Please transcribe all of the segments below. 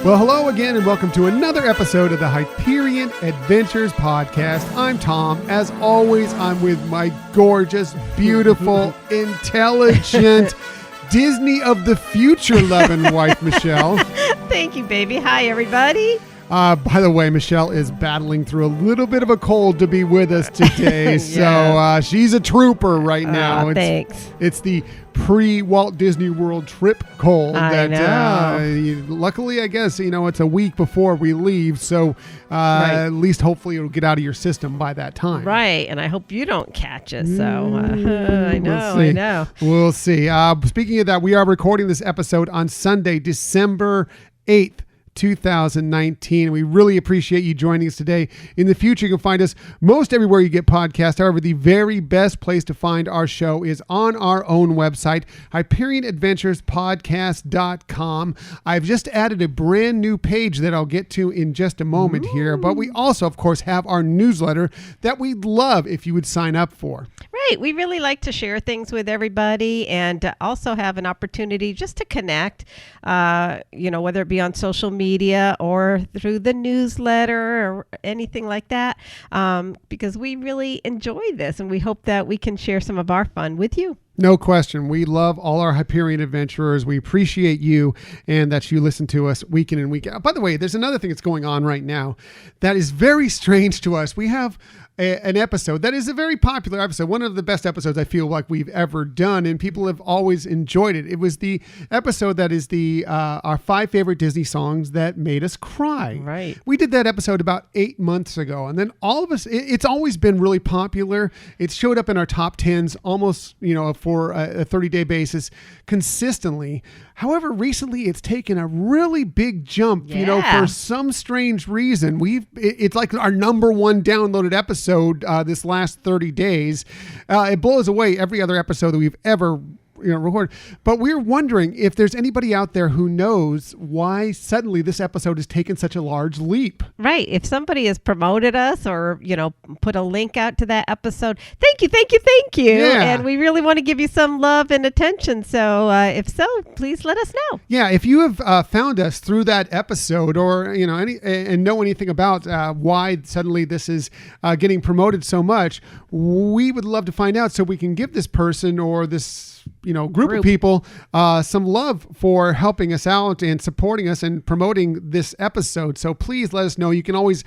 Well, hello again and welcome to another episode of the Hyperion Adventures podcast. I'm Tom. As always, I'm with my gorgeous, beautiful, intelligent, Disney of the future loving wife, Michelle. Thank you, baby. Hi, everybody. By the way, Michelle is battling through a little bit of a cold to be with us today. Yeah. So she's a trooper right now. Thanks. It's the pre-Walt Disney World trip cold. I know. Luckily, I guess, it's a week before we leave. So Right. at least hopefully it'll get out of your system by that time. Right, and I hope you don't catch it. So I know. We'll see. Speaking of that, we are recording this episode on Sunday, December 8th. 2019. We really appreciate you joining us today. In the future, you can find us most everywhere you get podcasts. However, the very best place to find our show is on our own website, HyperionAdventuresPodcast.com. I've just added a brand new page that I'll get to in just a moment here, but we also, of course, have our newsletter that we'd love if you would sign up for. Right. We really like to share things with everybody and also have an opportunity just to connect, whether it be on social media or through the newsletter or anything like that, because we really enjoy this and we hope that we can share some of our fun with you. No question. We love all our Hyperion adventurers. We appreciate you and that you listen to us week in and week out. By the way, there's another thing that's going on right now that is very strange to us. We have an episode that is a very popular episode, one of the best episodes I feel like we've ever done, and people have always enjoyed it. It was the episode that is our 5 favorite Disney songs that made us cry. Right. We did that episode about 8 months ago, and then all of us, it's always been really popular. It showed up in our top 10s almost, for a 30-day basis consistently. However, recently it's taken a really big jump, for some strange reason. It's like our number one downloaded episode this last 30 days. It blows away every other episode that we've ever record. But we're wondering if there's anybody out there who knows why suddenly this episode has taken such a large leap. Right. If somebody has promoted us or, put a link out to that episode, thank you. Yeah. And we really want to give you some love and attention. So if so, please let us know. Yeah. If you have found us through that episode or, and know anything about why suddenly this is getting promoted so much, we would love to find out so we can give this person or this group of people some love for helping us out and supporting us and promoting this episode. So please let us know. You can always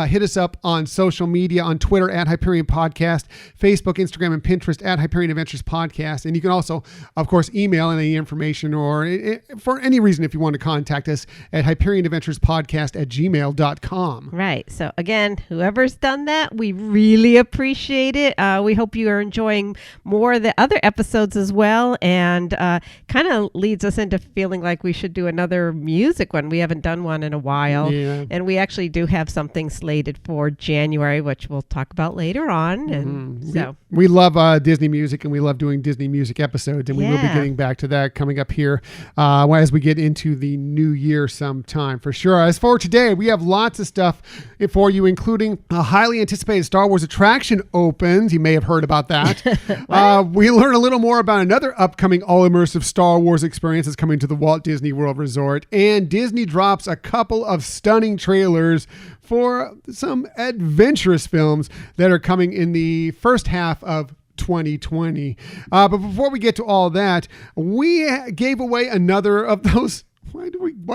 hit us up on social media, on Twitter at Hyperion Podcast, Facebook, Instagram, and Pinterest at Hyperion Adventures Podcast. And you can also, of course, email any information or for any reason if you want to contact us at HyperionAdventuresPodcast@gmail.com. Right. So again, whoever's done that, we really appreciate it. We hope you are enjoying more of the other episodes as well, and kind of leads us into feeling like we should do another music one. We haven't done one in a while. Yeah. And we actually do have something slated for January, which we'll talk about later on. And so we love Disney music, and we love doing Disney music episodes, and we will be getting back to that coming up here as we get into the new year sometime for sure. As for today, we have lots of stuff for you, including a highly anticipated Star Wars attraction opens. You may have heard about that. We learn a little more about another upcoming all-immersive Star Wars experience that's coming to the Walt Disney World Resort, and Disney drops a couple of stunning trailers for some adventurous films that are coming in the first half of 2020. But before we get to all that, we gave away another of those. Why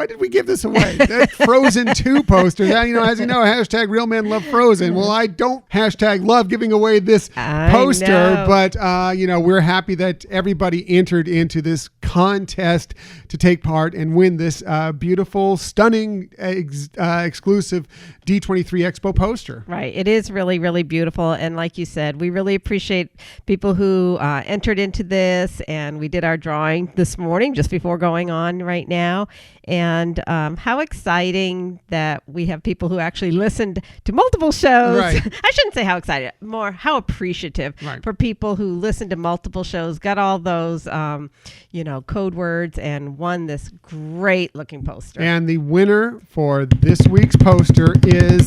did we give this away? That Frozen 2 poster. As you know, hashtag Real Men Love Frozen. Well, I don't hashtag love giving away this poster, but we're happy that everybody entered into this contest to take part and win this beautiful, stunning, exclusive D23 Expo poster. Right. It is really, really beautiful. And like you said, we really appreciate people who entered into this, and we did our drawing this morning just before going on right now. And how exciting that we have people who actually listened to multiple shows. Right. I shouldn't say how excited, more how appreciative for people who listened to multiple shows, got all those, code words, and won this great looking poster. And the winner for this week's poster is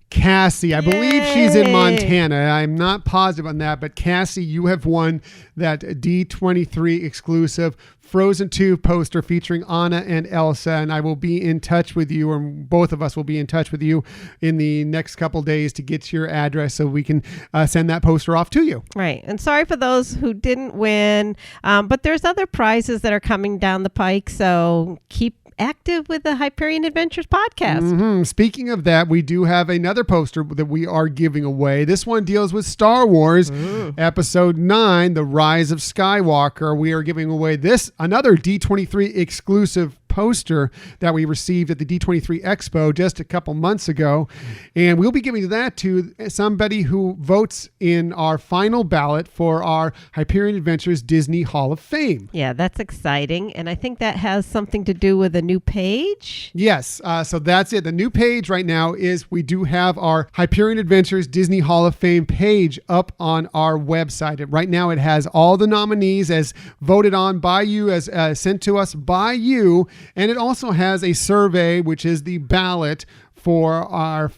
Cassie. I believe she's in Yay. Montana. I'm not positive on that, but Cassie, you have won that D23 exclusive Frozen 2 poster featuring Anna and Elsa, and I will be in touch with you, or both of us will be in touch with you in the next couple days to get your address so we can send that poster off to you. Right. And sorry for those who didn't win, but there's other prizes that are coming down the pike, so keep active with the Hyperion Adventures podcast. Mm-hmm. Speaking of that, we do have another poster that we are giving away. This one deals with Star Wars Episode 9, The Rise of Skywalker. We are giving away another D23 exclusive poster that we received at the D23 Expo just a couple months ago. And we'll be giving that to somebody who votes in our final ballot for our Hyperion Adventures Disney Hall of Fame. Yeah, that's exciting. And I think that has something to do with a new page. Yes. So that's it. The new page right now is we do have our Hyperion Adventures Disney Hall of Fame page up on our website. Right now it has all the nominees as voted on by you, as sent to us by you. And it also has a survey, which is the ballot for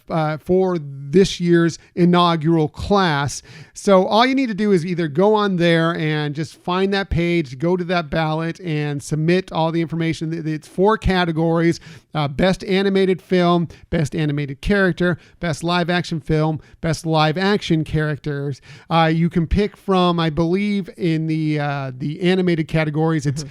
this year's inaugural class. So all you need to do is either go on there and just find that page, go to that ballot and submit all the information. It's 4 categories: best animated film, best animated character, best live action film, best live action characters. You can pick from, I believe in the animated categories, it's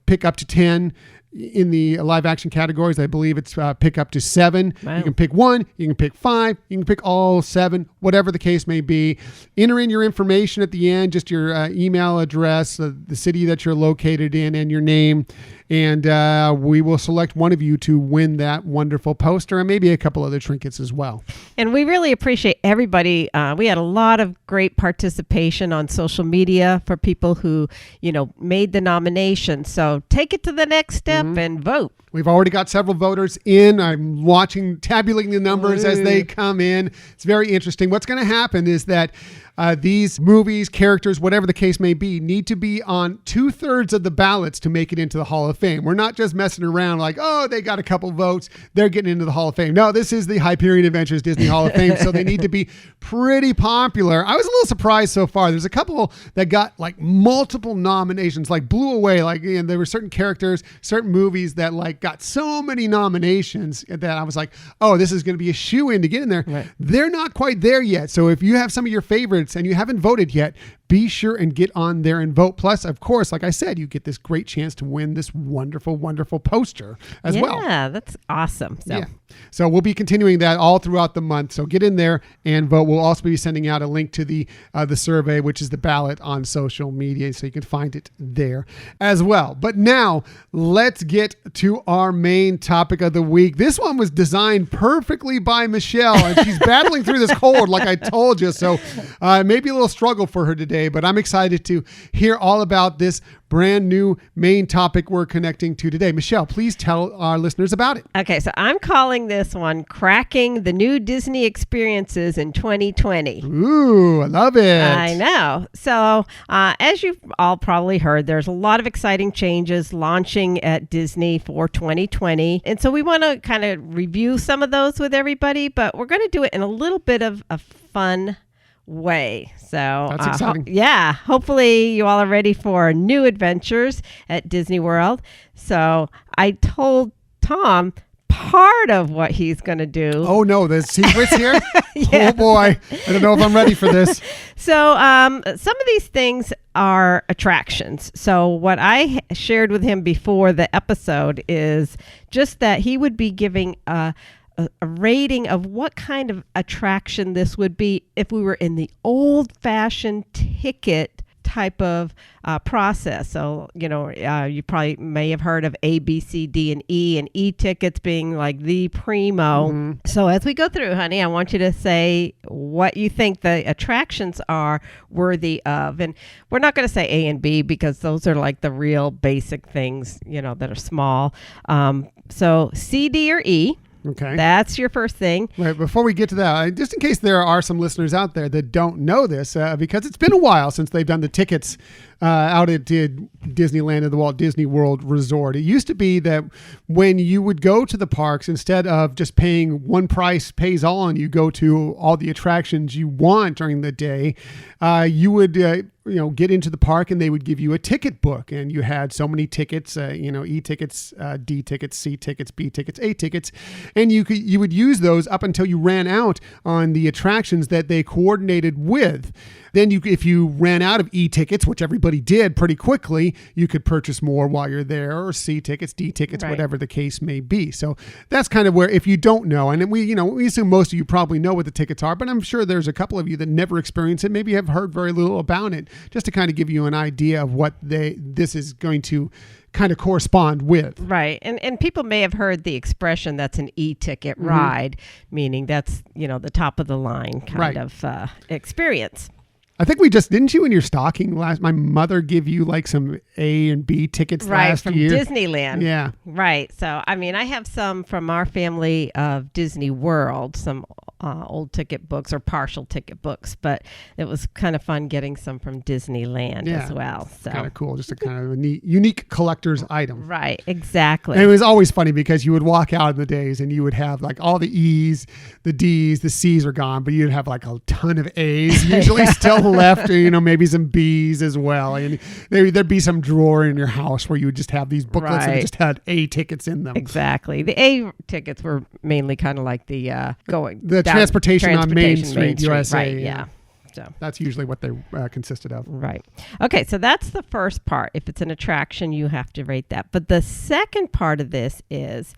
pick up to 10. In the live action categories, I believe it's pick up to 7. Wow. You can pick 1, you can pick 5, you can pick all 7, whatever the case may be. Enter in your information at the end, just your email address, the city that you're located in, and your name. And we will select one of you to win that wonderful poster and maybe a couple other trinkets as well. And we really appreciate everybody. We had a lot of great participation on social media for people who, made the nomination. So take it to the next step and vote. We've already got several voters in. I'm tabulating the numbers as they come in. It's very interesting. What's going to happen is that these movies, characters, whatever the case may be, need to be on 2/3 of the ballots to make it into the Hall of Fame. We're not just messing around like, oh, they got a couple votes, they're getting into the Hall of Fame. No, this is the Hyperion Adventures Disney Hall of Fame, so they need to be pretty popular. I was a little surprised so far. There's a couple that got like multiple nominations, like blew away. Like there were certain characters, certain movies that like got so many nominations that I was like, oh, this is going to be a shoe-in to get in there. Right. They're not quite there yet. So if you have some of your favorites and you haven't voted yet, be sure and get on there and vote. Plus, of course, like I said, you get this great chance to win this wonderful, wonderful poster as well. Yeah, that's awesome. So we'll be continuing that all throughout the month. So get in there and vote. We'll also be sending out a link to the survey, which is the ballot on social media, so you can find it there as well. But now let's get to our main topic of the week. This one was designed perfectly by Michelle, and she's battling through this cold, like I told you. So maybe a little struggle for her today, but I'm excited to hear all about this brand new main topic we're connecting to today. Michelle, please tell our listeners about it. Okay, so I'm calling this one Cracking the New Disney Experiences in 2020. Ooh, I love it. I know. So as you've all probably heard, there's a lot of exciting changes launching at Disney for 2020. And so we want to kind of review some of those with everybody, but we're going to do it in a little bit of a fun way. So that's exciting. Hopefully you all are ready for new adventures at Disney World. So I told Tom part of what he's going to do. Oh no, there's secrets here? Yes. Oh boy, I don't know if I'm ready for this. So some of these things are attractions. So what I shared with him before the episode is just that he would be giving a rating of what kind of attraction this would be if we were in the old-fashioned ticket type of process. So, you probably may have heard of A, B, C, D, and e-tickets being like the primo. Mm-hmm. So as we go through, honey, I want you to say what you think the attractions are worthy of. And we're not going to say A and B because those are like the real basic things, that are small. So C, D, or E. Okay. That's your first thing. Right. Before we get to that, just in case there are some listeners out there that don't know this, because it's been a while since they've done the tickets out at Disneyland at the Walt Disney World Resort. It used to be that when you would go to the parks, instead of just paying one price pays all and you go to all the attractions you want during the day, you would get into the park and they would give you a ticket book, and you had so many tickets, E tickets, D tickets, C tickets, B tickets, A tickets, and you would use those up until you ran out on the attractions that they coordinated with. Then if you ran out of E tickets, which everybody did pretty quickly, you could purchase more while you're there, or C tickets, D tickets, right, whatever the case may be. So that's kind of where, if you don't know, and we assume most of you probably know what the tickets are, but I'm sure there's a couple of you that never experienced it, maybe have heard very little about it, just to kind of give you an idea of what this is going to kind of correspond with. Right. And people may have heard the expression that's an e-ticket ride, meaning that's, the top of the line kind of experience. I think didn't you in your stocking my mother give you like some A and B tickets last year? Right, from Disneyland. Yeah. Right. So, I have some from our family of Disney World, some old ticket books or partial ticket books, but it was kind of fun getting some from Disneyland as well. So kind of cool, just a kind of a neat, unique collector's item. Right, exactly. And it was always funny because you would walk out in the days and you would have like all the E's, the D's, the C's are gone, but you'd have like a ton of A's usually still left, or maybe some B's as well. And there'd be some drawer in your house where you would just have these booklets that just had A tickets in them. Exactly. The A tickets were mainly kind of like the transportation on Main Street, USA. Right, yeah. So that's usually what they consisted of. Right. Okay, so that's the first part. If it's an attraction, you have to rate that. But the second part of this is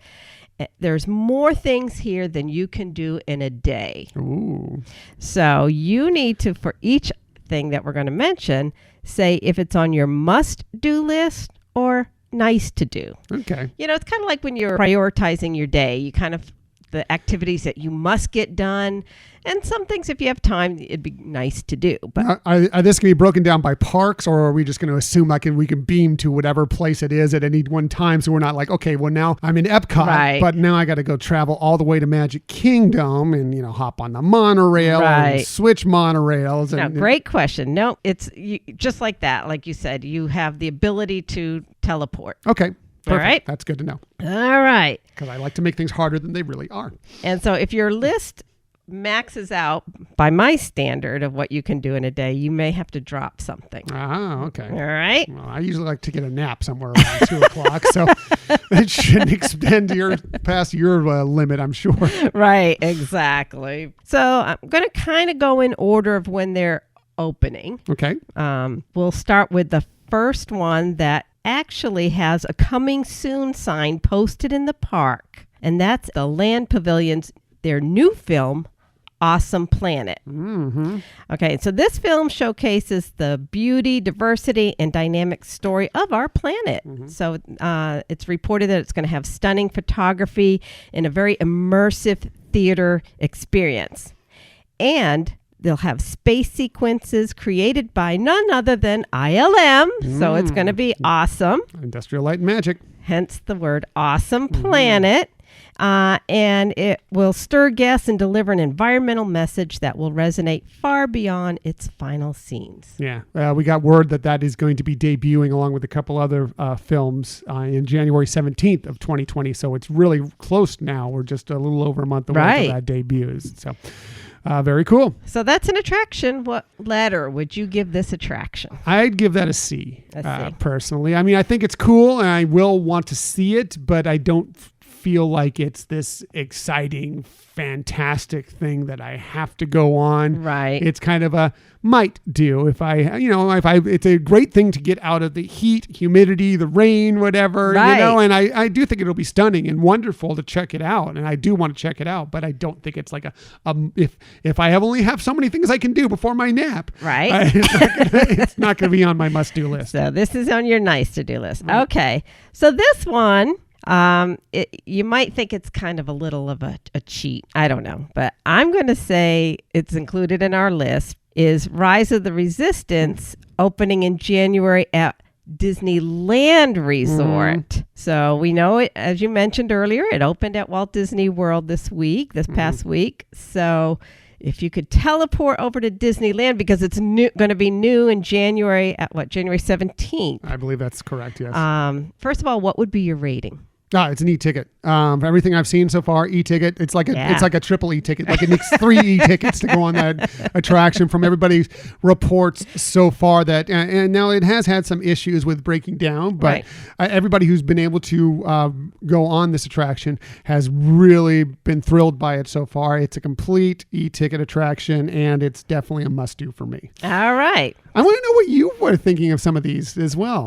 there's more things here than you can do in a day. Ooh. So you need to, for each thing that we're going to mention, say if it's on your must-do list or nice to do. Okay. It's kind of like when you're prioritizing your day. You kind of the activities that you must get done, and some things, if you have time, it'd be nice to do. But are this going to be broken down by parks, or are we just going to assume we can beam to whatever place it is at any one time? So we're not like, okay, well now I'm in Epcot, but now I got to go travel all the way to Magic Kingdom and hop on the monorail and switch monorails. Now, great question. No, it's just like that. Like you said, you have the ability to teleport. Okay. Perfect. All right. That's good to know. All right. Because I like to make things harder than they really are. And so if your list maxes out by my standard of what you can do in a day, you may have to drop something. Ah, okay. All right. Well, I usually like to get a nap somewhere around 2 o'clock, so it shouldn't extend past your limit, I'm sure. Right, exactly. So I'm going to kind of go in order of when they're opening. Okay. We'll start with the first one that actually has a coming soon sign posted in the park, and that's the Land Pavilion's their new film, Awesome Planet. Mm-hmm. Okay, so this film showcases the beauty, diversity, and dynamic story of our planet. Mm-hmm. So it's reported that it's going to have stunning photography and a very immersive theater experience. And they'll have space sequences created by none other than ILM. So it's going to be awesome. Industrial Light and Magic. Hence the word Awesome Planet. And it will stir guests and deliver an environmental message that will resonate far beyond its final scenes. Yeah. We got word that is going to be debuting along with a couple other films in January 17th of 2020. So it's really close now. We're just a little over a month away till that debuts. So very cool. So that's an attraction. What letter would you give this attraction? I'd give that a C, C. Personally. I mean, I think it's cool and I will want to see it, but I don't feel like it's this exciting, fantastic thing that I have to go on. Right. It's kind of a might do if it's a great thing to get out of the heat, humidity, the rain, whatever, and I do think it'll be stunning and wonderful to check it out. And I do want to check it out, but I don't think it's like if I only have so many things I can do before my nap, right? It's not going to be on my must-do list. So this is on your nice to-do list. Right. Okay. So this one, you might think it's kind of a little of a cheat. I don't know, but I'm going to say it's included in our list is Rise of the Resistance opening in January at Disneyland Resort. So we know it, as you mentioned earlier, it opened at Walt Disney World this past week. So if you could teleport over to Disneyland, because it's going to be new in January, January 17th. I believe that's correct, yes. First of all, what would be your rating? It's an e-ticket. For everything I've seen so far, e-ticket. It's like a triple e-ticket. Like it needs 3 e-tickets to go on that attraction. From everybody's reports so far, that and now it has had some issues with breaking down, but everybody who's been able to go on this attraction has really been thrilled by it so far. It's a complete e-ticket attraction, and it's definitely a must-do for me. All right. I want to know what you were thinking of some of these as well.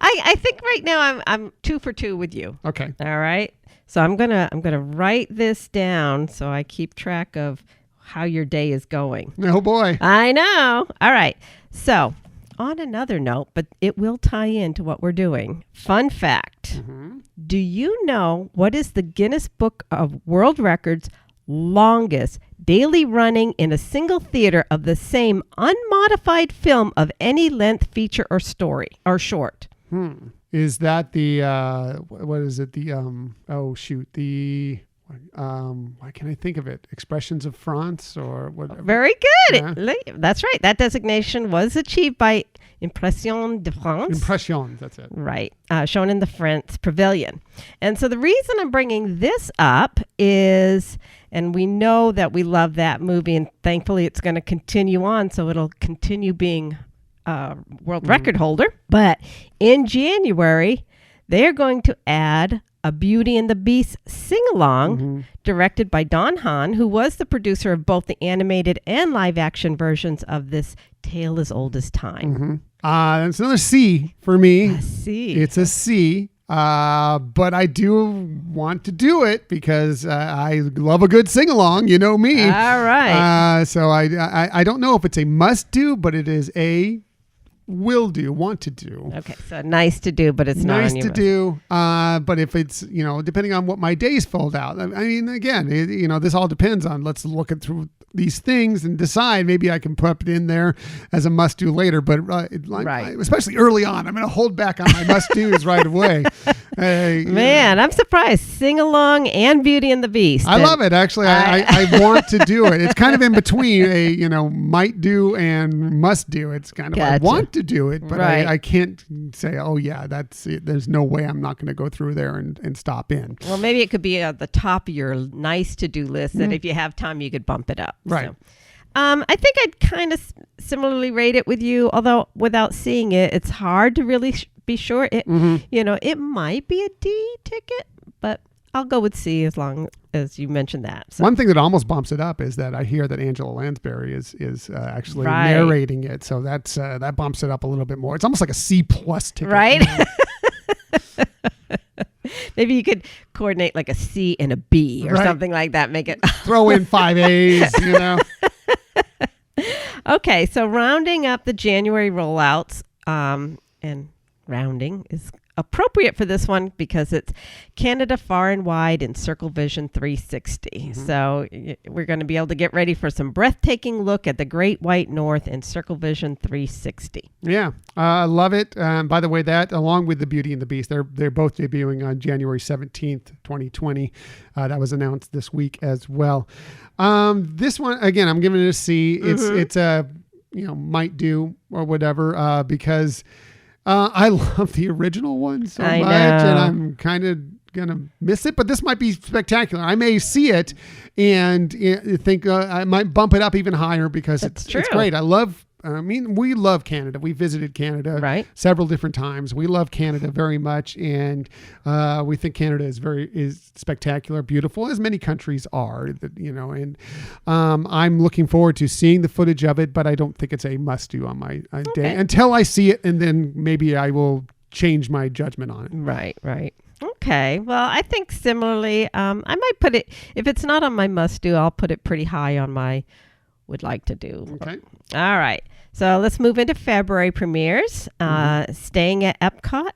I think right now I'm 2 for 2 with you. Okay. All right. So I'm gonna write this down so I keep track of how your day is going. Oh boy. I know. All right. So on another note, but it will tie into what we're doing. Fun fact. Mm-hmm. Do you know what is the Guinness Book of World Records longest daily running in a single theater of the same unmodified film of any length, feature or story or short? Is that the what is it? The why can't I think of it? Expressions of France or whatever. Very good. Yeah. That's right. That designation was achieved by Impression de France. Impression, that's it. Right. Shown in the France Pavilion. And so the reason I'm bringing this up is, and we know that we love that movie, and thankfully it's going to continue on, so it'll continue being world record holder. But in January, they're going to add a Beauty and the Beast sing-along directed by Don Hahn, who was the producer of both the animated and live-action versions of this tale as old as time. It's another C for me. A C. It's a C. But I do want to do it because I love a good sing-along. You know me. All right. So I don't know if it's a must-do, but it is a want to do. Okay, so nice to do, but it's not nice to do. But if it's, depending on what my day's filled out. I mean, again, this all depends on, let's look at through these things and decide. Maybe I can put it in there as a must do later, but especially early on, I'm going to hold back on my must do's right away. Man, I'm surprised. Sing along and Beauty and the Beast. I love it. Actually, I want to do it. It's kind of in between a, might do and must do. It's kind of, I want to do it, but I can't say, oh yeah, that's it. There's no way I'm not going to go through there and stop in. Well, maybe it could be at the top of your nice to do list that if you have time, you could bump it up. Right. So, I think I'd kind of similarly rate it with you, although without seeing it, it's hard to really be sure. It, it might be a D ticket, but I'll go with C as long as you mentioned that. So. One thing that almost bumps it up is that I hear that Angela Lansbury is actually narrating it, so that's that bumps it up a little bit more. It's almost like a C+ ticket, right? Maybe you could coordinate like a C and a B or something like that. Make it throw in 5 A's, Okay, so rounding up the January rollouts, and rounding is appropriate for this one because it's Canada Far and Wide in Circle Vision 360. So we're going to be able to get ready for some breathtaking look at the Great White North in Circle Vision 360. Yeah, I love it. By the way, that along with the Beauty and the Beast, they're both debuting on January 17th, 2020. That was announced this week as well. This one, again, I'm giving it a C. It's a might do or whatever because I love the original one so much, and I'm kind of gonna miss it. But this might be spectacular. I may see it and think I might bump it up even higher because it's great. We love Canada. We visited Canada several different times. We love Canada very much, and we think Canada is spectacular, beautiful, as many countries are. And I'm looking forward to seeing the footage of it, but I don't think it's a must-do on my day until I see it, and then maybe I will change my judgment on it. Right. Okay. Well, I think similarly, I might put it, if it's not on my must-do, I'll put it pretty high on my would like to do. Okay. All right. So let's move into February premieres. Staying at Epcot,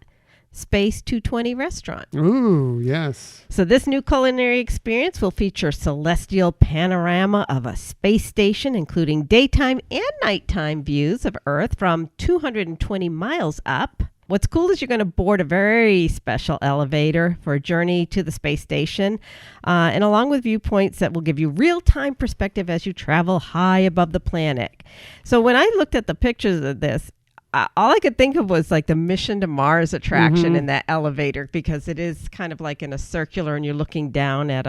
Space 220 Restaurant. Ooh, yes. So this new culinary experience will feature celestial panorama of a space station, including daytime and nighttime views of Earth from 220 miles up. What's cool is you're going to board a very special elevator for a journey to the space station, and along with viewpoints that will give you real-time perspective as you travel high above the planet. So when I looked at the pictures of this, all I could think of was like the Mission to Mars attraction in that elevator, because it is kind of like in a circular and you're looking down at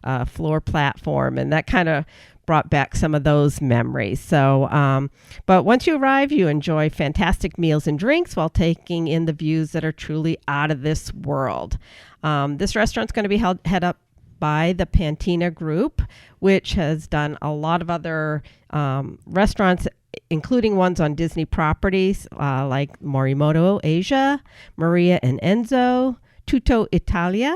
a floor platform, and that kind of brought back some of those memories. So, but once you arrive, you enjoy fantastic meals and drinks while taking in the views that are truly out of this world. This restaurant's going to be head up by the Pantina Group, which has done a lot of other restaurants, including ones on Disney properties like Morimoto Asia, Maria and Enzo, Tutto Italia,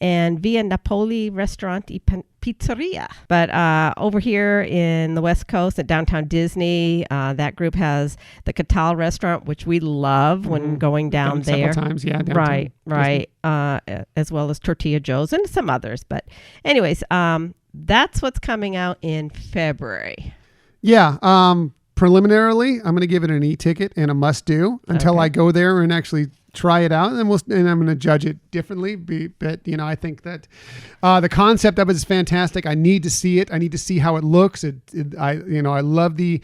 and Via Napoli Restaurant e Pizzeria. But over here in the West Coast at Downtown Disney, that group has the Catal Restaurant, which we love when going down there. Several times, yeah. Downtown Right. As well as Tortilla Joe's and some others. But anyways, that's what's coming out in February. Yeah. Preliminarily, I'm going to give it an e-ticket and a must-do until I go there and actually try it out, and I'm going to judge it differently. But I think that the concept of it is fantastic. I need to see it. I need to see how it looks. I love the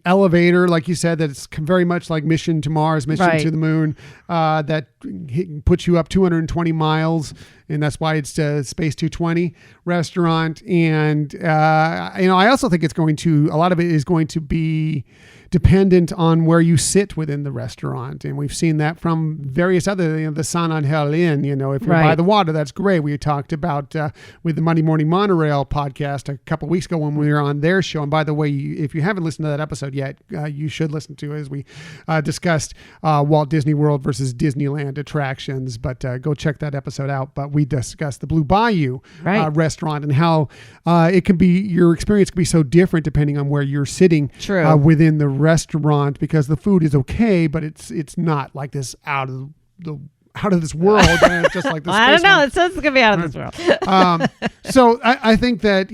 elevator, like you said, that it's very much like Mission to Mars, Mission to the Moon. That puts you up 220 miles, and that's why it's Space 220 restaurant. And I also think a lot of it is going to be dependent on where you sit within the restaurant. And we've seen that from various other, the San Angel Inn, if you're by the water, that's great. We talked about with the Monday Morning Monorail podcast a couple of weeks ago when we were on their show. And by the way, if you haven't listened to that episode yet, you should listen to it, as we discussed Walt Disney World versus Disneyland attractions. But go check that episode out. But we discussed the Blue Bayou restaurant and how your experience can be so different depending on where you're sitting within the restaurant, because the food is okay, but it's not like this out of this world. And it's just like this. I don't know. It says it's gonna be out of this world. So I think that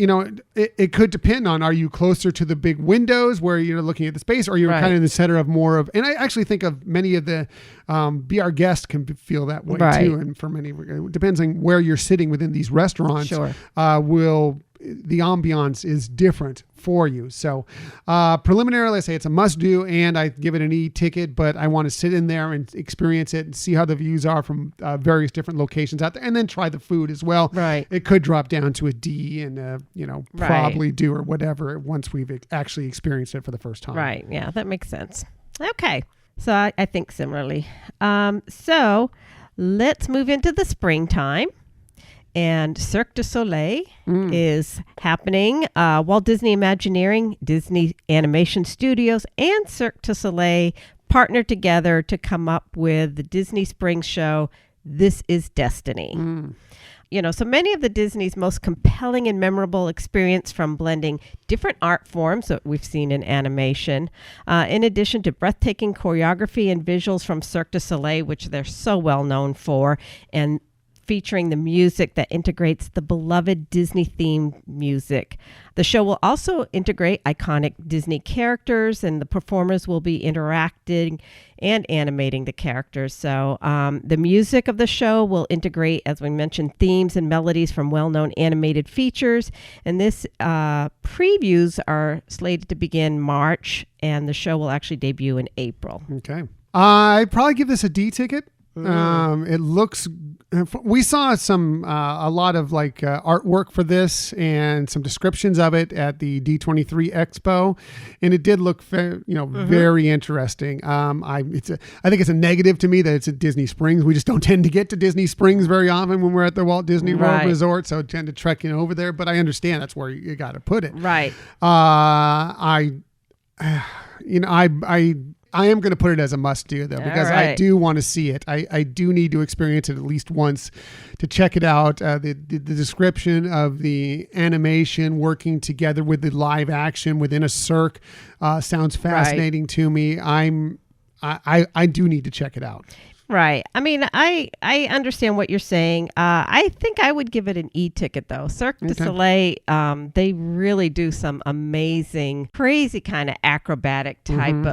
it could depend on, are you closer to the big windows where you're looking at the space, or you're kind of in the center of more of. And I actually think of many of the Be Our Guest can feel that way too. And for many, it depends on where you're sitting within these restaurants. The ambiance is different for you. So preliminarily, I say it's a must-do, and I give it an E-ticket, but I want to sit in there and experience it and see how the views are from various different locations out there, and then try the food as well. Right. It could drop down to a D and, probably do or whatever once we've actually experienced it for the first time. Right. Yeah, that makes sense. Okay. So I think similarly. So let's move into the springtime. And Cirque du Soleil is happening. Walt Disney Imagineering, Disney Animation Studios, and Cirque du Soleil partnered together to come up with the Disney Spring Show, This Is Destiny. So many of the Disney's most compelling and memorable experience from blending different art forms that we've seen in animation, in addition to breathtaking choreography and visuals from Cirque du Soleil, which they're so well known for, and featuring the music that integrates the beloved Disney-themed music. The show will also integrate iconic Disney characters, and the performers will be interacting and animating the characters. So the music of the show will integrate, as we mentioned, themes and melodies from well-known animated features. And this previews are slated to begin March, and the show will actually debut in April. Okay. I'd probably give this a D ticket. It looks, we saw a lot of artwork for this and some descriptions of it at the D23 Expo, and it did look very interesting. I think it's a negative to me that it's at Disney Springs. We just don't tend to get to Disney Springs very often when we're at the Walt Disney World Resort, so I tend to trek over there, but I understand that's where you got to put it. Right. I am going to put it as a must-do, though, because I do want to see it. I do need to experience it at least once to check it out. The description of the animation working together with the live action within a cirque sounds fascinating to me. I do need to check it out. Right. I mean, I understand what you're saying. I think I would give it an E-ticket, though. Cirque du Soleil, they really do some amazing, crazy kind of acrobatic type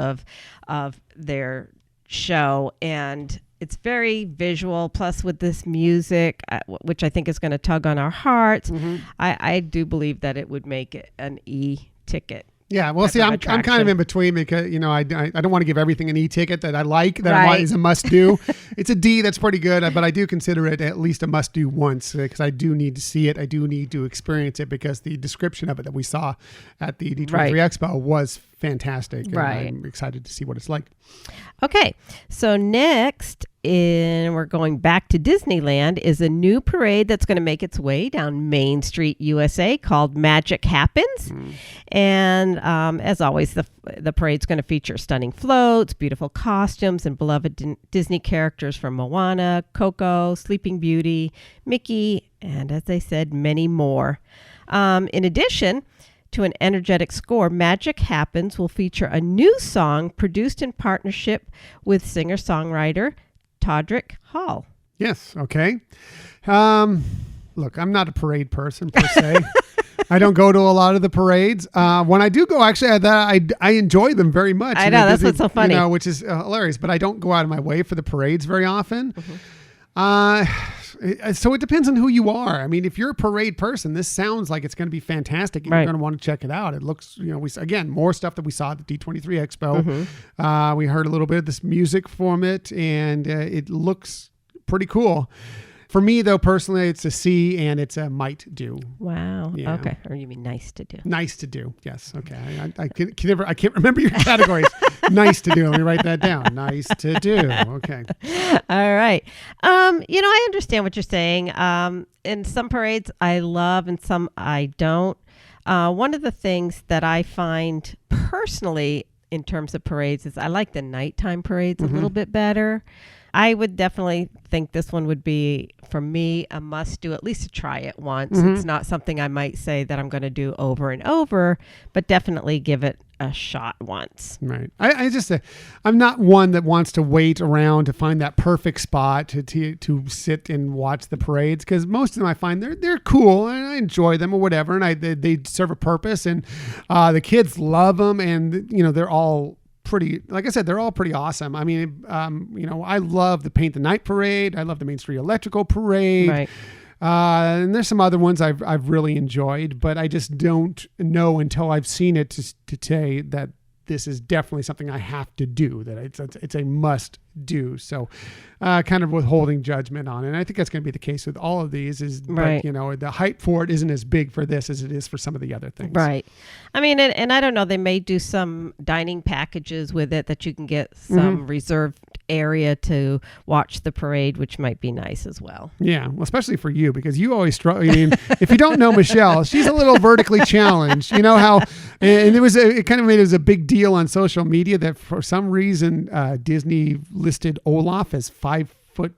of their show, and it's very visual. Plus, with this music, which I think is going to tug on our hearts, I do believe that it would make it an e-ticket. Yeah, well, see, I'm kind of in between because, I don't want to give everything an E-ticket that I like, that I want is a must-do. It's a D, that's pretty good, but I do consider it at least a must-do once because I do need to see it. I do need to experience it because the description of it that we saw at the D23 Expo was fantastic. And I'm excited to see what it's like. Okay, so next, we're going back to Disneyland, is a new parade that's going to make its way down Main Street, USA, called Magic Happens. And as always, the parade's going to feature stunning floats, beautiful costumes, and beloved Disney characters from Moana, Coco, Sleeping Beauty, Mickey, and as I said, many more. In addition to an energetic score, Magic Happens will feature a new song produced in partnership with singer-songwriter Todrick Hall. Yes. Okay. Look, I'm not a parade person per se. I don't go to a lot of the parades. When I do go, actually, I enjoy them very much. I know, that's what's so funny. Which is hilarious, but I don't go out of my way for the parades very often. So it depends on who you are. I mean, if you're a parade person, this sounds like it's going to be fantastic and you're going to want to check it out. It looks, more stuff that we saw at the D23 Expo. We heard a little bit of this music from it and it looks pretty cool. For me, though, personally, it's a C and it's a might do. Wow. Yeah. Okay. Or you mean nice to do? Nice to do. Yes. Okay. I can't remember your categories. Nice to do. Let me write that down. Nice to do. Okay. All right. I understand what you're saying. In some parades I love and some I don't. One of the things that I find personally in terms of parades is I like the nighttime parades a little bit better. I would definitely think this one would be, for me, a must do, at least to try it once. It's not something I might say that I'm going to do over and over, but definitely give it a shot once. Right. I'm not one that wants to wait around to find that perfect spot to sit and watch the parades, because most of them I find they're cool and I enjoy them or whatever, and they serve a purpose, and the kids love them, and they're all pretty, like I said, they're all pretty awesome. I mean, I love the Paint the Night parade. I love the Main Street Electrical parade. Right. And there's some other ones I've really enjoyed, but I just don't know until I've seen it to say that this is definitely something I have to do, that it's a must do. So kind of withholding judgment on it. And I think that's going to be the case with all of these right. But, the hype for it isn't as big for this as it is for some of the other things. Right. I mean, and I don't know, they may do some dining packages with it that you can get some reserved area to watch the parade, which might be nice as well. Yeah, well, especially for you, because you always struggle. I mean, if you don't know Michelle, she's a little vertically challenged. You know how, and it kind of made it as a big deal on social media that for some reason Disney listed Olaf as 5'4".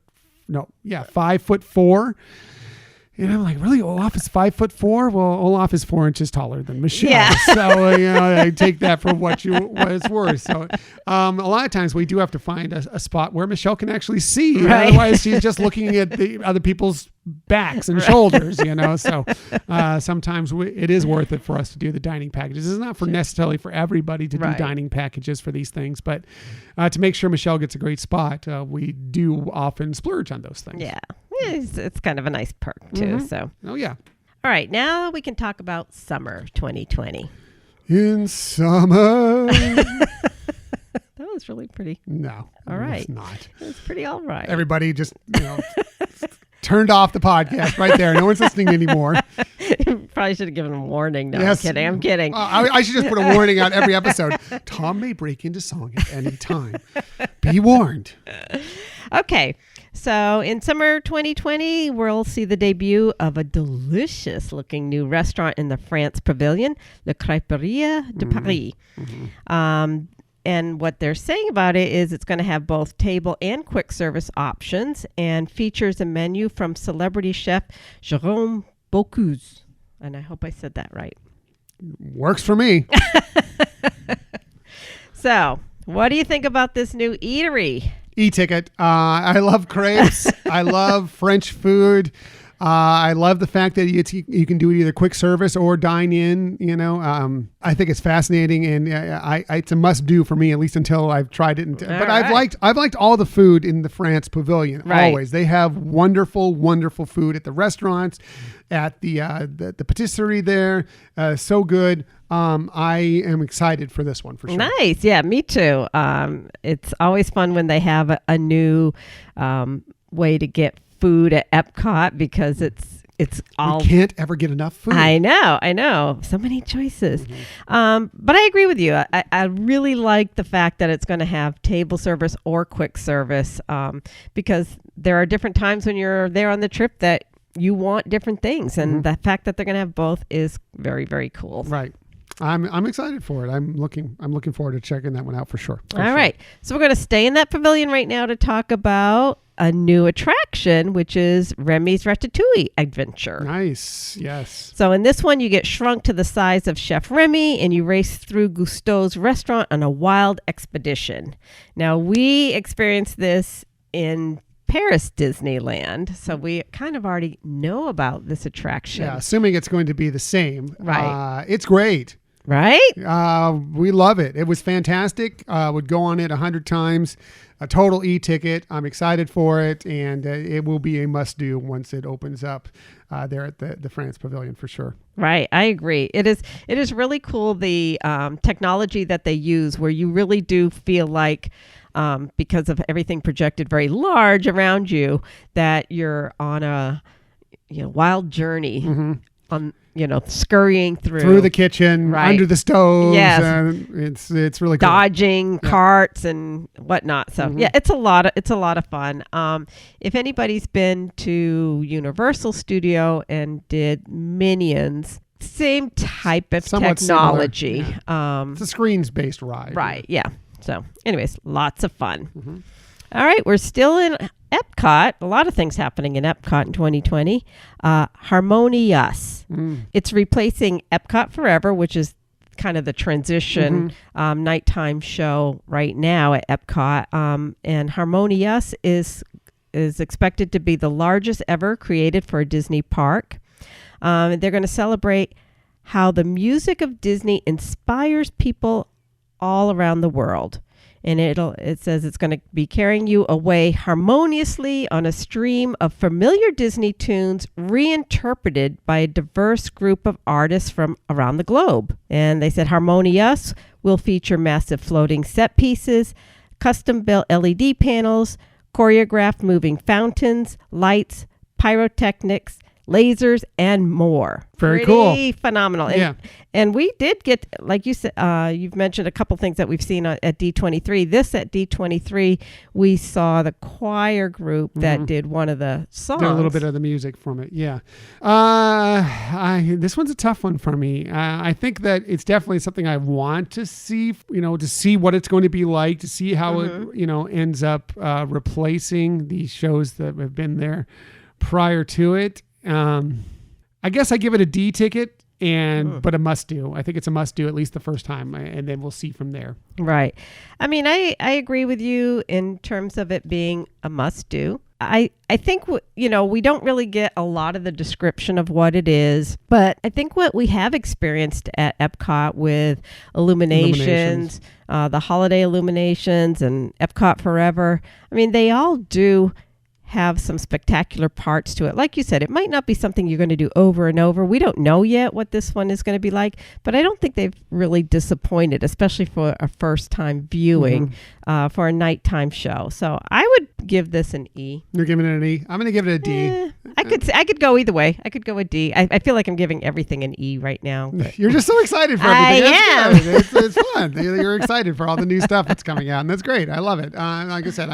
And I'm like, really? Olaf is 5'4"? Well, Olaf is 4 inches taller than Michelle. Yeah. So, I take that for what it's worth. So, a lot of times we do have to find a spot where Michelle can actually see. Right. Otherwise, she's just looking at the other people's backs and shoulders, So, sometimes it is worth it for us to do the dining packages. It's not necessarily for everybody to do dining packages for these things, but to make sure Michelle gets a great spot, we do often splurge on those things. Yeah. It's kind of a nice perk too. So. Oh yeah. All right, now we can talk about summer 2020. In summer. That was really pretty. No. All right. It's not. It's pretty all right. Everybody just turned off the podcast right there. No one's listening anymore. Probably should have given them a warning. No, yes. I'm kidding. I should just put a warning out every episode. Tom may break into song at any time. Be warned. Okay. So in summer 2020, we'll see the debut of a delicious looking new restaurant in the France Pavilion, Le Crêperie de Paris. And what they're saying about it is it's going to have both table and quick service options and features a menu from celebrity chef Jérôme Bocuse. And I hope I said that right. Works for me. So what do you think about this new eatery? E-ticket. I love crepes. I love French food. I love the fact that you can do it either quick service or dine in. I think it's fascinating, and it's a must do for me, at least until I've tried it. But I've liked all the food in the France Pavilion. Right. Always, they have wonderful, wonderful food at the restaurants, at the patisserie there. So good. I am excited for this one for sure. Nice. Yeah, me too. It's always fun when they have a new way to get food at Epcot, because it's all... We can't ever get enough food. I know. So many choices. But I agree with you. I really like the fact that it's going to have table service or quick service, because there are different times when you're there on the trip that you want different things. And the fact that they're going to have both is very, very cool. Right. I'm excited for it. I'm looking forward to checking that one out for sure. All right. So we're going to stay in that pavilion right now to talk about a new attraction, which is Remy's Ratatouille Adventure. Nice. Yes. So in this one, you get shrunk to the size of Chef Remy, and you race through Gusteau's restaurant on a wild expedition. Now, we experienced this in Paris Disneyland, so we kind of already know about this attraction. Yeah, assuming it's going to be the same. Right. It's great. Right? We love it. It was fantastic. Would go on it 100 times. A total e-ticket. I'm excited for it, and it will be a must-do once it opens up there at the France Pavilion for sure. Right. I agree. It is really cool, the technology that they use, where you really do feel like, because of everything projected very large around you, that you're on a wild journey on scurrying through the kitchen, right, under the stoves. Yes. It's really cool. Dodging carts and whatnot. So yeah, it's a lot of fun. If anybody's been to Universal Studio and did Minions, same type of somewhat technology. Yeah. It's a screens-based ride. Right. Yeah. So anyways, lots of fun. All right. We're still in Epcot. A lot of things happening in Epcot in 2020. Harmonious. It's replacing Epcot Forever, which is kind of the transition nighttime show right now at Epcot. And Harmonious is expected to be the largest ever created for a Disney park. They're going to celebrate how the music of Disney inspires people all around the world. And it says it's going to be carrying you away harmoniously on a stream of familiar Disney tunes reinterpreted by a diverse group of artists from around the globe. And they said Harmonious will feature massive floating set pieces, custom-built LED panels, choreographed moving fountains, lights, pyrotechnics, lasers, and more. Very Pretty cool. Phenomenal. And we did get, like you said, you've mentioned a couple things that we've seen at D23. This at D23, we saw the choir group that did one of the songs. Did a little bit of the music from it. Yeah. This one's a tough one for me. I think that it's definitely something I want to see, to see what it's going to be like, to see how it, ends up replacing these shows that have been there prior to it. I guess I give it a D ticket, but a must do. I think it's a must do at least the first time, and then we'll see from there. Right. I mean, I agree with you in terms of it being a must do. I think, we don't really get a lot of the description of what it is, but I think what we have experienced at Epcot with illuminations, the holiday illuminations and Epcot Forever, I mean, they all do have some spectacular parts to it. Like you said, it might not be something you're going to do over and over. We don't know yet what this one is going to be like, but I don't think they've really disappointed, especially for a first time viewing for a nighttime show. So I would give this an E. You're giving it an E? I'm going to give it a D. I could go either way. I could go a D. I feel like I'm giving everything an E right now. You're just so excited for everything. I am. It's fun. You're excited for all the new stuff that's coming out, and that's great. I love it. Like I said,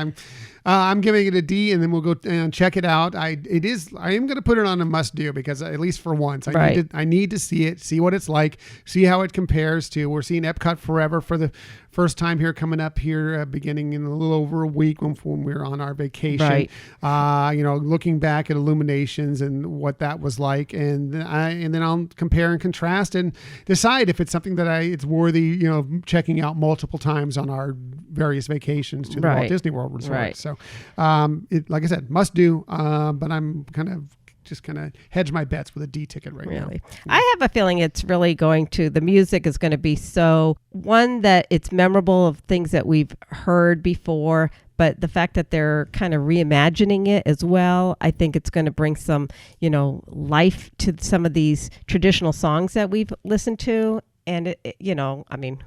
I'm giving it a D, and then we'll go and check it out. I am going to put it on a must do, because at least for once, I need to see it, see what it's like, see how it compares to. We're seeing Epcot Forever for the first time here, coming up here, beginning in a little over a week when we're on our vacation. Right. Looking back at Illuminations and what that was like, and then I'll compare and contrast and decide if it's something that it's worthy, checking out multiple times on our various vacations to the Walt Disney World Resort. Right. So, like I said, must do, but I'm kind of just kind of hedge my bets with a D ticket right now. Really? I have a feeling it's really the music is going to be so, one, that it's memorable of things that we've heard before, but the fact that they're kind of reimagining it as well, I think it's going to bring some, life to some of these traditional songs that we've listened to. And,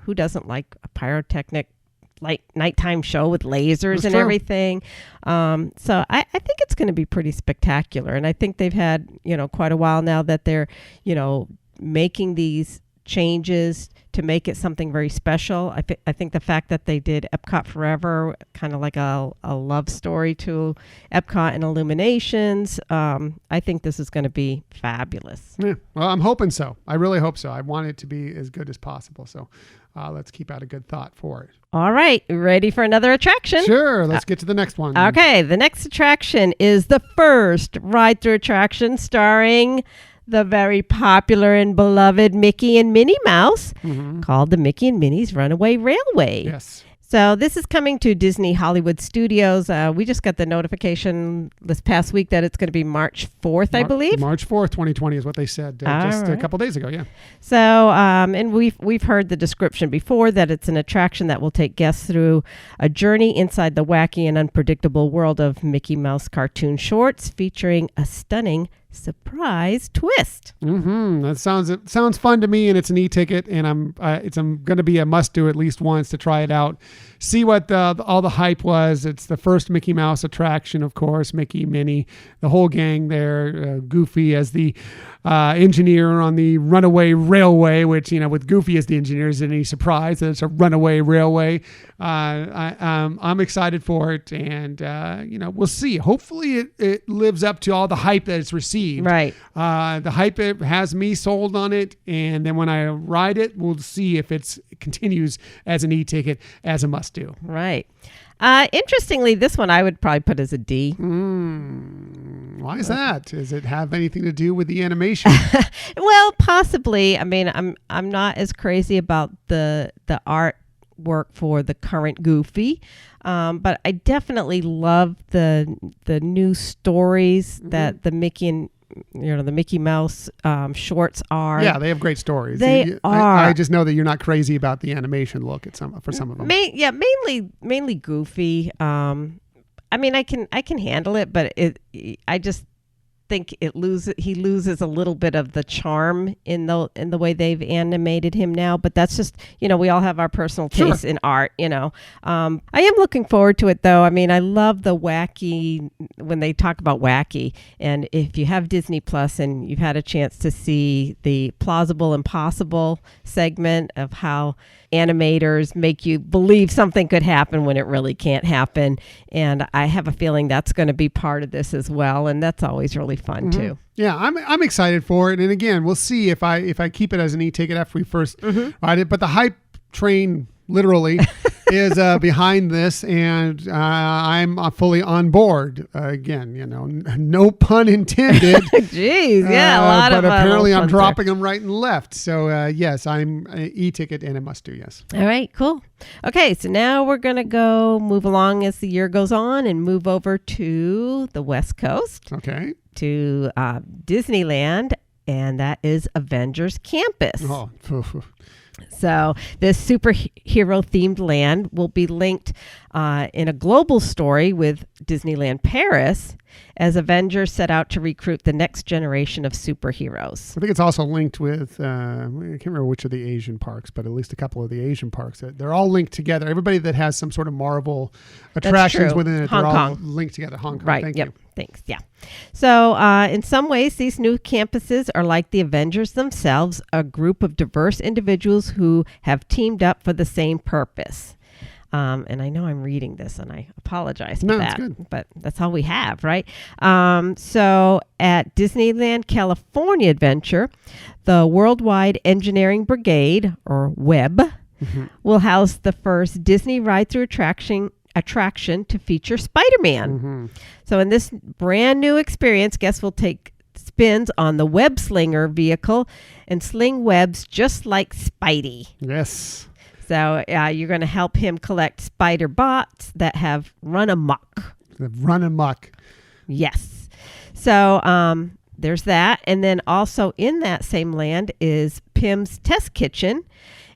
who doesn't like a pyrotechnic nighttime show with lasers and everything? So I think it's going to be pretty spectacular. And I think they've had, quite a while now that they're, making these changes to make it something very special. I think the fact that they did Epcot Forever, kind of like a love story to Epcot and Illuminations, I think this is going to be fabulous. Yeah, well, I'm hoping so. I really hope so. I want it to be as good as possible. So let's keep out a good thought for it. All right. Ready for another attraction? Sure. Let's get to the next one. Okay. The next attraction is the first ride-through attraction starring the very popular and beloved Mickey and Minnie Mouse, called the Mickey and Minnie's Runaway Railway. Yes. So this is coming to Disney Hollywood Studios. We just got the notification this past week that it's going to be March 4th, I believe. March 4th, 2020 is what they said a couple days ago, yeah. So, and we've heard the description before that it's an attraction that will take guests through a journey inside the wacky and unpredictable world of Mickey Mouse cartoon shorts, featuring a stunning surprise twist. That sounds fun to me, and it's an e-ticket, and I'm going to be a must-do at least once to try it out, see what all the hype was. It's the first Mickey Mouse attraction, of course. Mickey, Minnie, the whole gang there. Goofy as the engineer on the runaway railway, which, with Goofy as the engineer, is any surprise that it's a runaway railway. I'm excited for it, and we'll see. Hopefully it lives up to all the hype that it's received. Right. The hype has me sold on it, and then when I ride it, we'll see if it continues as an e-ticket, as a must-do. Right. Interestingly, this one I would probably put as a D. Why is that? Does it have anything to do with the animation? Well, possibly. I mean, I'm not as crazy about the artwork for the current Goofy, but I definitely love the new stories that the Mickey and the Mickey Mouse shorts are. Yeah, they have great stories. They are. I just know that you're not crazy about the animation look for some of them. Mainly Goofy. I mean, I can handle it, but I just think he loses a little bit of the charm in the way they've animated him now. But that's just, we all have our personal tastes in art. I am looking forward to it, though. I mean, I love the wacky, when they talk about wacky, and if you have Disney Plus and you've had a chance to see the Plausible Impossible segment of how animators make you believe something could happen when it really can't happen, and I have a feeling that's going to be part of this as well, and that's always really fun too. Yeah, I'm excited for it, and again, we'll see if I keep it as an e-ticket after we first ride it. But the hype train literally is behind this, and I'm fully on board. Again, no pun intended. Jeez, yeah, a lot but of. But apparently, I'm dropping them right and left. So yes, I'm e-ticket and a must-do. Yes. All right, cool. Okay, so now we're gonna move along as the year goes on and move over to the West Coast. Okay. To Disneyland, and that is Avengers Campus. Oh. So this superhero themed land will be linked in a global story with Disneyland Paris as Avengers set out to recruit the next generation of superheroes. I think it's also linked with, I can't remember which of the Asian parks, but at least a couple of the Asian parks. They're all linked together. Everybody that has some sort of Marvel attractions within it, they're all linked together. Hong Kong. Right. Thank you. Thanks. Yeah. So in some ways, these new campuses are like the Avengers themselves, a group of diverse individuals who have teamed up for the same purpose. And I know I'm reading this, and I apologize for that. That's good. But that's all we have, right? So at Disneyland California Adventure, the Worldwide Engineering Brigade, or WEB, will house the first Disney ride-through attraction to feature Spider-Man. So in this brand new experience, guests will take spins on the web slinger vehicle and sling webs just like Spidey. Yes. So you're going to help him collect spider bots that have run amok. Run amok. Yes. So there's that. And then also in that same land is Pim's Test Kitchen.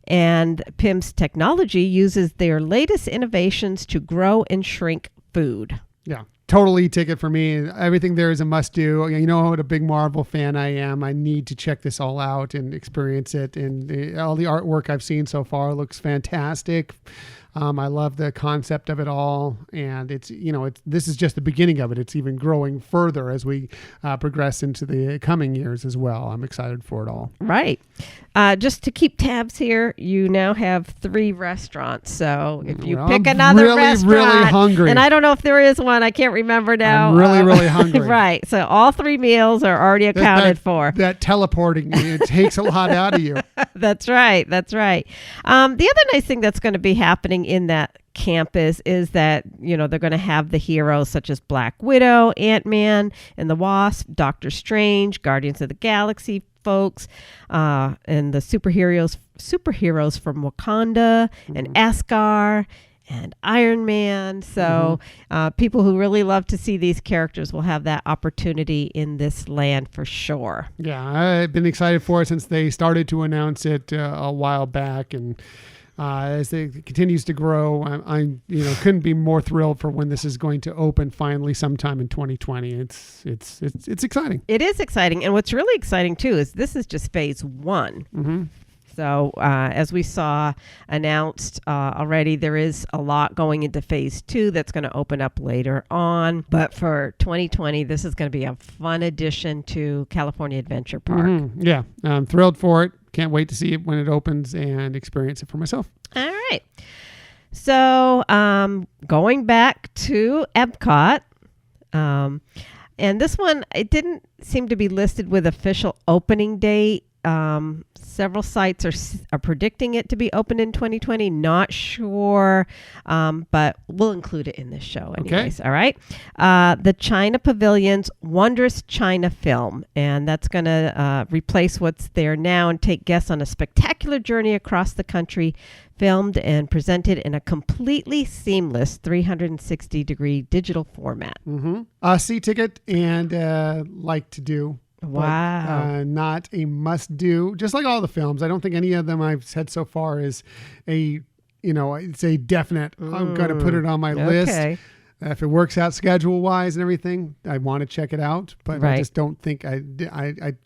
And Pim's technology uses their latest innovations to grow and shrink food. Yeah. Totally ticket for me. Everything there is a must do. You know what a big Marvel fan I am. I need to check this all out and experience it. And all the artwork I've seen so far looks fantastic. I love the concept of it all, and this is just the beginning of it. It's even growing further as we progress into the coming years as well. I'm excited for it all. Right. Just to keep tabs here, you now have 3 restaurants. So if you pick another restaurant, really hungry, and I don't know if there is one, I can't remember now. I'm really hungry. Right. So all 3 meals are already accounted for. That teleporting, it takes a lot out of you. That's right. The other nice thing that's going to be happening in that campus is that, they're going to have the heroes such as Black Widow, Ant-Man and the Wasp, Doctor Strange, Guardians of the Galaxy folks, and the superheroes from Wakanda and Asgard and Iron Man. So people who really love to see these characters will have that opportunity in this land for sure. Yeah, I've been excited for it since they started to announce it a while back, and as it continues to grow, I couldn't be more thrilled for when this is going to open finally sometime in 2020. It's exciting. It is exciting, and what's really exciting too is this is just phase 1. Mm-hmm. So as we saw announced already, there is a lot going into phase 2 that's going to open up later on. But for 2020, this is going to be a fun addition to California Adventure Park. Mm-hmm. Yeah, I'm thrilled for it. Can't wait to see it when it opens and experience it for myself. All right. So going back to Epcot, and this one, it didn't seem to be listed with official opening date. Several sites are predicting it to be open in 2020. Not sure, but we'll include it in this show anyways. Okay. All right. The China Pavilion's Wondrous China Film, and that's going to replace what's there now and take guests on a spectacular journey across the country, filmed and presented in a completely seamless 360-degree digital format. Mm-hmm. See ticket and like to do. Wow. But, not a must do. Just like all the films, I don't think any of them I've said so far is it's a definite, I'm going to put it on my list. If it works out schedule wise and everything, I want to check it out, but I just don't think I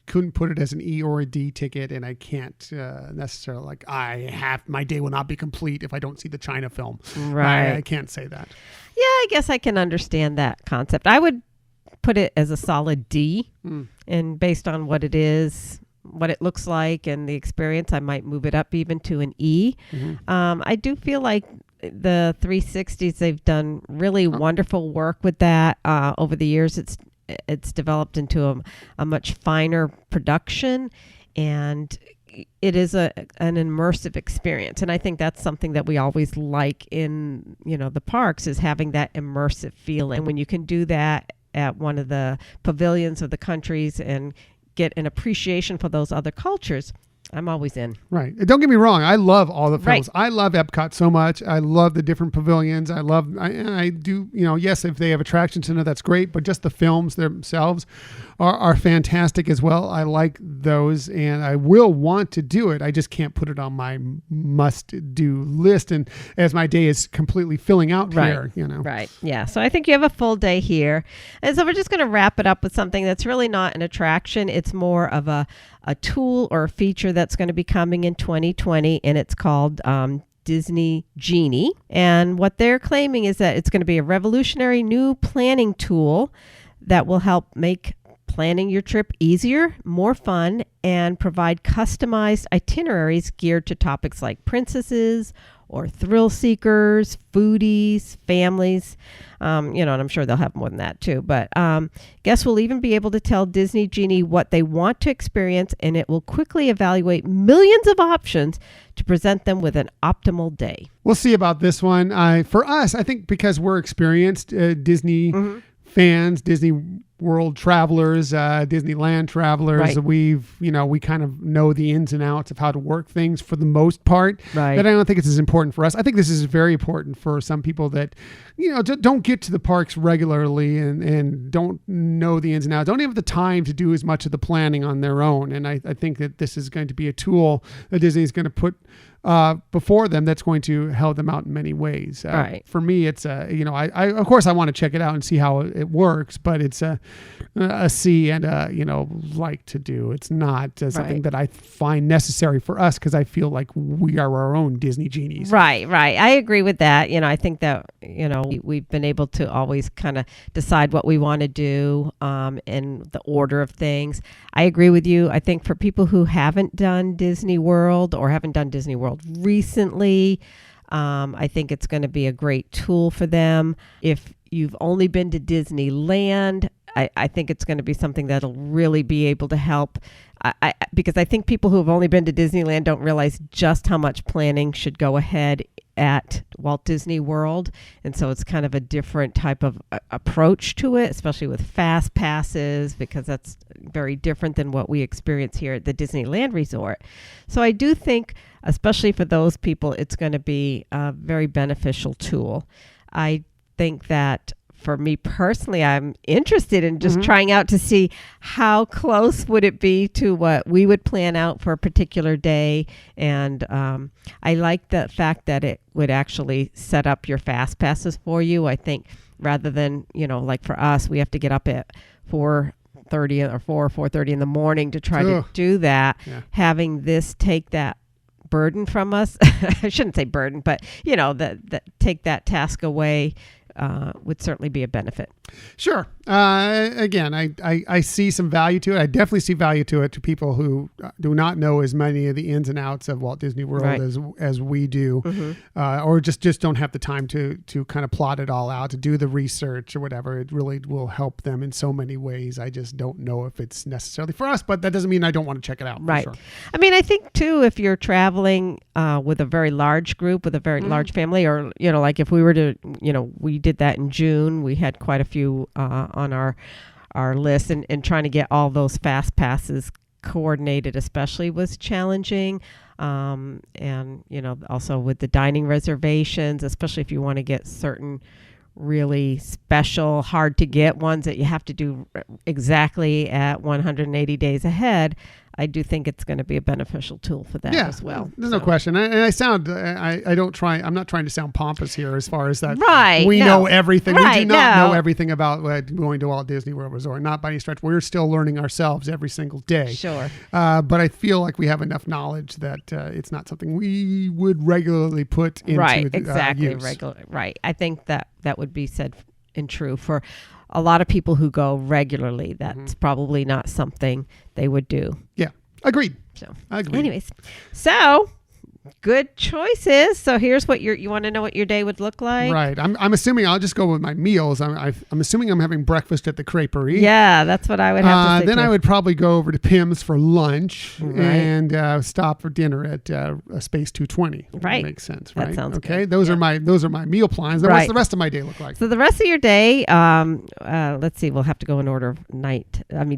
couldn't put it as an E or a D ticket, and I can't necessarily my day will not be complete if I don't see the China film. Right. I can't say that. Yeah, I guess I can understand that concept. I would put it as a solid D, and based on what it is, what it looks like, and the experience, I might move it up even to an E. Mm-hmm. I do feel like the 360s, they've done really wonderful work with that over the years. It's developed into a much finer production, and it is an immersive experience. And I think that's something that we always like in the parks, is having that immersive feeling. When you can do that at one of the pavilions of the countries and get an appreciation for those other cultures, I'm always in. Right. Don't get me wrong. I love all the films. Right. I love Epcot so much. I love the different pavilions. I do, yes, if they have attractions in it, that's great. But just the films themselves are fantastic as well. I like those, and I will want to do it. I just can't put it on my must-do list. And as my day is completely filling out here, Right. Yeah. So I think you have a full day here. And so we're just going to wrap it up with something that's really not an attraction. It's more of a tool or a feature that's going to be coming in 2020, and it's called Disney Genie. And what they're claiming is that it's going to be a revolutionary new planning tool that will help make planning your trip easier, more fun, and provide customized itineraries geared to topics like princesses or thrill seekers, foodies, families, and I'm sure they'll have more than that too. But guests will even be able to tell Disney Genie what they want to experience, and it will quickly evaluate millions of options to present them with an optimal day. We'll see about this one. For us, I think because we're experienced Disney fans, Disney World travelers, Disneyland travelers. Right. We kind of know the ins and outs of how to work things for the most part. Right. But I don't think it's as important for us. I think this is very important for some people that, don't get to the parks regularly and don't know the ins and outs, don't have the time to do as much of the planning on their own. And I think that this is going to be a tool that Disney is going to put before them that's going to help them out in many ways. Right. For me, it's I of course I want to check it out and see how it works, but it's a see and like to do. It's not something that I find necessary for us because I feel like we are our own Disney genies. Right. I agree with that. I think that we've been able to always kind of decide what we want to do in the order of things. I agree with you. I think for people who haven't done Disney World or haven't done Disney World recently, I think it's going to be a great tool for them. If you've only been to Disneyland, I think it's going to be something that'll really be able to help. Because I think people who have only been to Disneyland don't realize just how much planning should go ahead at Walt Disney World. And so it's kind of a different type of approach to it, especially with fast passes, because that's very different than what we experience here at the Disneyland Resort. So I do think, especially for those people, it's going to be a very beneficial tool. I think that for me personally, I'm interested in just trying out to see how close would it be to what we would plan out for a particular day. And I like the fact that it would actually set up your fast passes for you. I think rather than, like for us, we have to get up at 4:30 or 4:30 in the morning to try to do that. Yeah. Having this take that burden from us, I shouldn't say burden, but, take that task away would certainly be a benefit. Sure. Again, I see some value to it. I definitely see value to it to people who do not know as many of the ins and outs of Walt Disney World as we do, or just don't have the time to kind of plot it all out, to do the research or whatever. It really will help them in so many ways. I just don't know if it's necessarily for us, but that doesn't mean I don't want to check it out. Right. For sure. I mean, I think too, if you're traveling with a very large group, with a very large family, or, like if we were to, we did that in June, we had quite a few on our list, and trying to get all those fast passes coordinated especially was challenging. And also with the dining reservations, especially if you want to get certain really special, hard to get ones that you have to do exactly at 180 days ahead, I do think it's going to be a beneficial tool for that as well. There's no question. I'm not trying to sound pompous here as far as that. Right. We know everything. Right, we do not know everything about going to Walt Disney World Resort. Not by any stretch. We're still learning ourselves every single day. Sure. But I feel like we have enough knowledge that it's not something we would regularly put into use. Right. I think that would be said and true for a lot of people who go regularly. That's probably not something they would do. Yeah, agreed. So, agreed. Anyways, so good choices. So here's what you want to know what your day would look like. Right. I'm assuming I'll just go with my meals. I'm assuming I'm having breakfast at the Creperie. Yeah, that's what I would have to say. Then I would probably go over to Pim's for lunch and stop for dinner at Space 220. Right. That makes sense, right? That sounds okay. good. Those are my meal plans. Then what's the rest of my day look like? So the rest of your day, let's see, we'll have to go in order of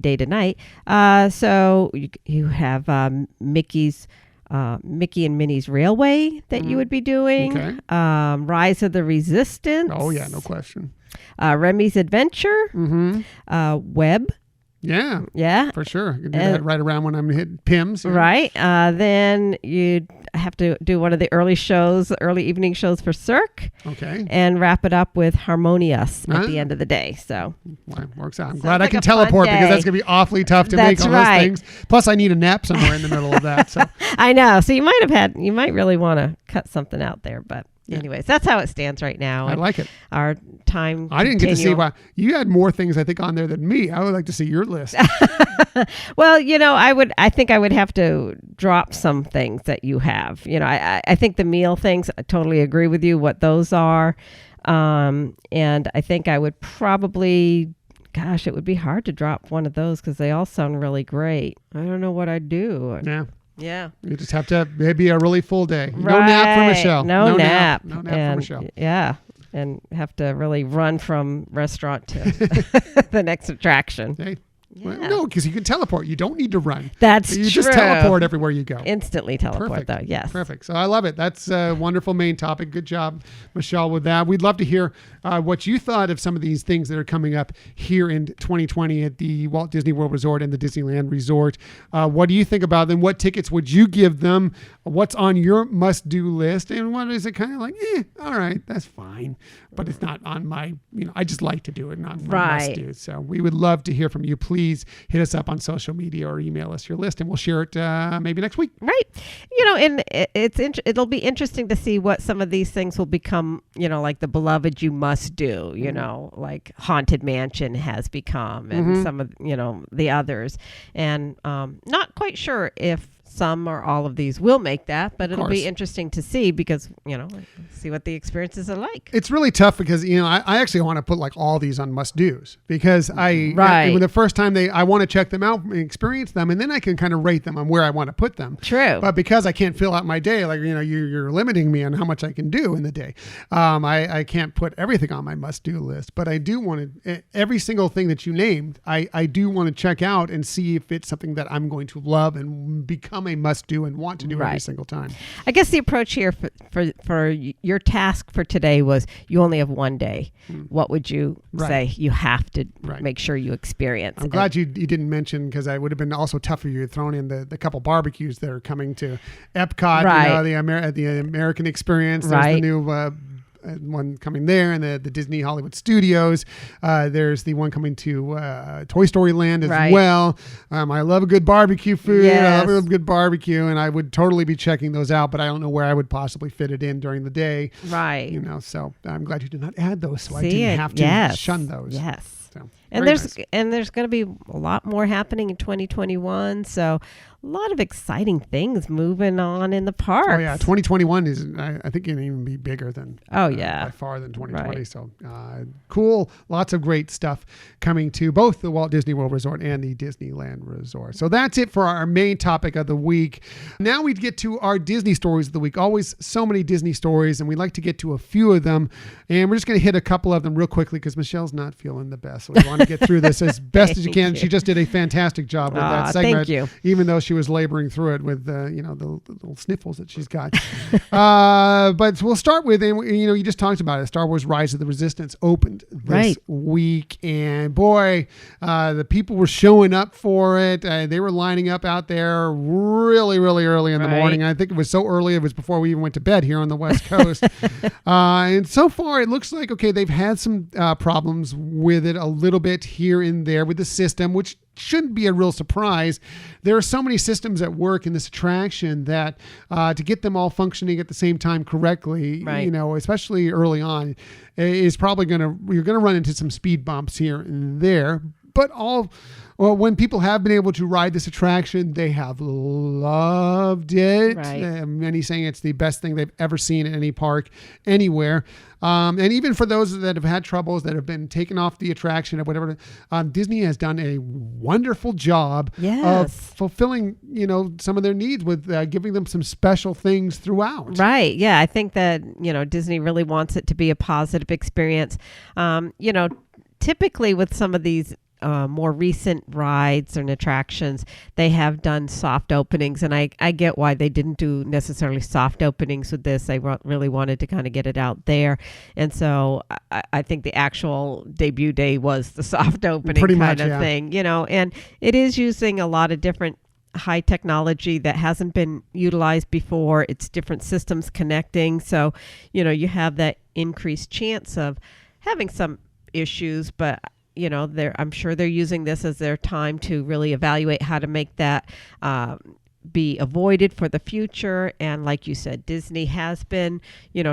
day to night. So you have Mickey and Minnie's Railway that you would be doing. Okay. Rise of the Resistance. Oh, yeah, no question. Remy's Adventure. Web. Yeah. Yeah. For sure. You can do that right around when I'm hitting Pim's. Yeah. Right. Then you'd have to do one of the early evening shows for Cirque. Okay. And wrap it up with Harmonious at the end of the day. So. Well, works out. I'm glad I can teleport because that's going to be awfully tough to make all those things. Plus, I need a nap somewhere in the middle of that. So. I know. So you might really want to cut something out there, but. Anyways, that's how it stands right now. I like it. Our time. I didn't get to see why you had more things I think on there than me. I would like to see your list. Well, I think I would have to drop some things that you have. I think the meal things, I totally agree with you what those are. And I think I would probably, it would be hard to drop one of those because they all sound really great. I don't know what I'd do. Yeah. Yeah. You just have to maybe a really full day. Right. No nap for Michelle. No nap. No nap for Michelle. Yeah. and have to really run from restaurant to the next attraction. Hey. Yeah. Well, no, because you can teleport. You don't need to run. That's you true. just teleport everywhere you go. Instantly teleport, Perfect. though. Yes. Perfect. So I love it. That's a wonderful main topic. Good job, Michelle, with that. We'd love to hear what you thought of some of these things that are coming up here in 2020 at the Walt Disney World Resort and the Disneyland Resort. What do you think about them? What tickets would you give them? What's on your must-do list? And what is it kind of like, all right, that's fine. But it's not on my, I just like to do it, not my must-do. So we would love to hear from you. Please hit us up on social media or email us your list, and we'll share it maybe next week. Right. And it'll be interesting to see what some of these things will become, like the beloved you must do, like Haunted Mansion has become, and some of, the others. And not quite sure if some or all of these will make that, but it'll be interesting to see because, see what the experiences are like. It's really tough because, I actually want to put like all these on must-dos because the first time I want to check them out and experience them, and then I can kind of rate them on where I want to put them. True. But because I can't fill out my day, like, you're limiting me on how much I can do in the day. I can't put everything on my must-do list, but I do want to, every single thing that you named, I do want to check out and see if it's something that I'm going to love and become a must-do and want to do every single time. I guess the approach here for your task for today was you only have one day. What would you say you have to make sure you experience? I'm glad you didn't mention, because I would have been also tough for you to throw in the couple barbecues that are coming to Epcot, the American Experience. There's the new one coming there, and the Disney Hollywood Studios. There's the one coming to Toy Story Land as well. I love a good barbecue food. Yes. I love a good barbecue, and I would totally be checking those out, but I don't know where I would possibly fit it in during the day. Right. So I'm glad you did not add those, so I didn't have to shun those. Yes. So, and there's going to be a lot more happening in 2021. So a lot of exciting things moving on in the parks. Oh yeah, 2021 is, I think, it can even be bigger than by far than 2020. Right. So cool, lots of great stuff coming to both the Walt Disney World Resort and the Disneyland Resort. So that's it for our main topic of the week. Now we get to our Disney stories of the week. Always so many Disney stories, and we like to get to a few of them. And we're just going to hit a couple of them real quickly because Michelle's not feeling the best. So we want to get through this as best as you can. She just did a fantastic job with that segment. Thank you. Even though she was laboring through it with the little sniffles that she's got. But we'll start with, and you just talked about it. Star Wars: Rise of the Resistance opened this week, and boy, the people were showing up for it. They were lining up out there really, really early in the morning. I think it was so early it was before we even went to bed here on the West Coast. And so far, it looks like they've had some problems with it a little bit here and there with the system, which shouldn't be a real surprise. There are so many systems at work in this attraction that to get them all functioning at the same time correctly, especially early on, is probably you're going to run into some speed bumps here and there. But when people have been able to ride this attraction, they have loved it. Many saying it's the best thing they've ever seen at any park anywhere. And even for those that have had troubles, that have been taken off the attraction or whatever, Disney has done a wonderful job of fulfilling, some of their needs with giving them some special things throughout. Right. Yeah. I think that, Disney really wants it to be a positive experience. Typically with some of these more recent rides and attractions, they have done soft openings, and I get why they didn't do necessarily soft openings with this. They really wanted to kind of get it out there, and so I think the actual debut day was the soft opening thing, and it is using a lot of different high technology that hasn't been utilized before. It's different systems connecting, so you have that increased chance of having some issues, but I'm sure they're using this as their time to really evaluate how to make that be avoided for the future. And like you said, Disney has been,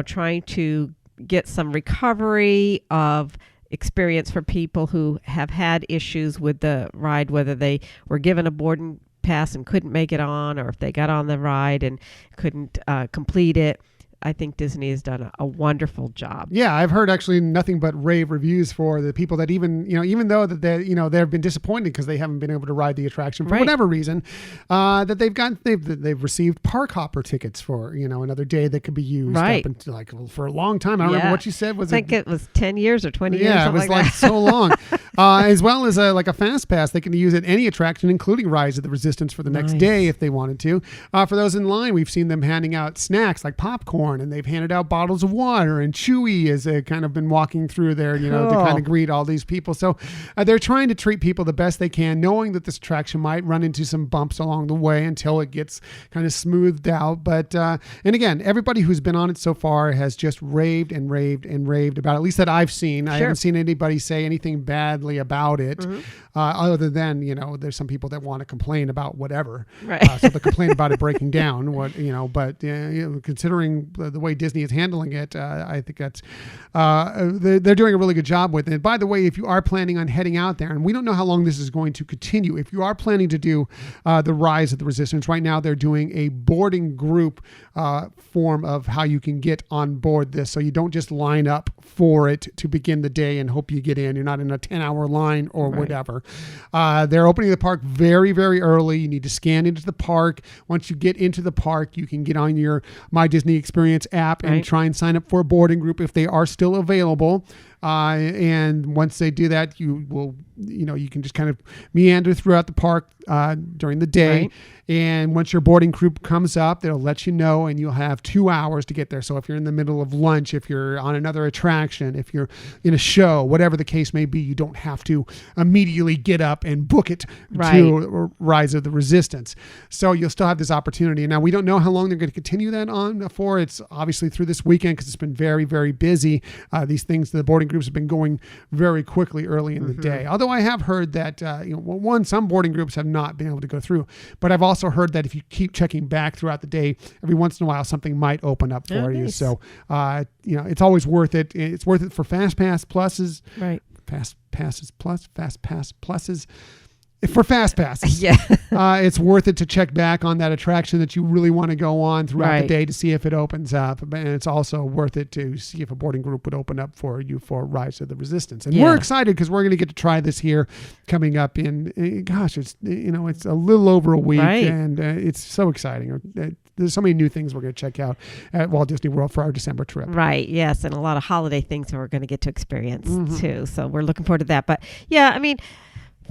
trying to get some recovery of experience for people who have had issues with the ride, whether they were given a boarding pass and couldn't make it on, or if they got on the ride and couldn't complete it. I think Disney has done a wonderful job. Yeah, I've heard actually nothing but rave reviews for the people that even though that they've been disappointed because they haven't been able to ride the attraction for whatever reason, that they've received park hopper tickets for another day that could be used up until, for a long time. I don't remember what you said. I think it was 10 years or 20 years. Yeah, it was like so long. As well as like a fast pass, they can use at any attraction, including Rise of the Resistance, for the next day if they wanted to. For those in line, we've seen them handing out snacks like popcorn, and they've handed out bottles of water, and Chewy has kind of been walking through there, to kind of greet all these people. So they're trying to treat people the best they can, knowing that this attraction might run into some bumps along the way until it gets kind of smoothed out. But and again, everybody who's been on it so far has just raved and raved and raved about it, at least that I've seen. I haven't seen anybody say anything badly about it, other than there's some people that want to complain about whatever, so they complain about it breaking down. But considering the way Disney is handling it, I think that's they're doing a really good job with it. By the way, if you are planning on heading out there, and we don't know how long this is going to continue, if you are planning to do the Rise of the Resistance, right now they're doing a boarding group form of how you can get on board this, so you don't just line up for it to begin the day and hope you get in. You're not in a 10-hour line or whatever. They're opening the park very, very early. You need to scan into the park. Once you get into the park, you can get on your My Disney Experience app and try and sign up for a boarding group if they are still available. And once they do that, you will, you can just kind of meander throughout the park during the day. And once your boarding group comes up, they'll let you know, and you'll have 2 hours to get there. So if you're in the middle of lunch, if you're on another attraction, if you're in a show, whatever the case may be, you don't have to immediately get up and book it to Rise of the Resistance. So you'll still have this opportunity. Now, we don't know how long they're going to continue that on for. It's obviously through this weekend because it's been very, very busy. These things, the boarding groups have been going very quickly early in the day. Although I have heard that, some boarding groups have not been able to go through, but I've also heard that if you keep checking back throughout the day, every once in a while, something might open up for you. Nice. So, it's always worth it. It's worth it for Fast Pass Pluses. Fast Passes Plus, Fast Pass Pluses. For Fast Passes, it's worth it to check back on that attraction that you really want to go on throughout the day to see if it opens up. And it's also worth it to see if a boarding group would open up for you for Rise of the Resistance. And we're excited because we're going to get to try this here coming up in, it's a little over a week. And it's so exciting. There's so many new things we're going to check out at Walt Disney World for our December trip. Right. Yes. And a lot of holiday things that we're going to get to experience too. So we're looking forward to that. But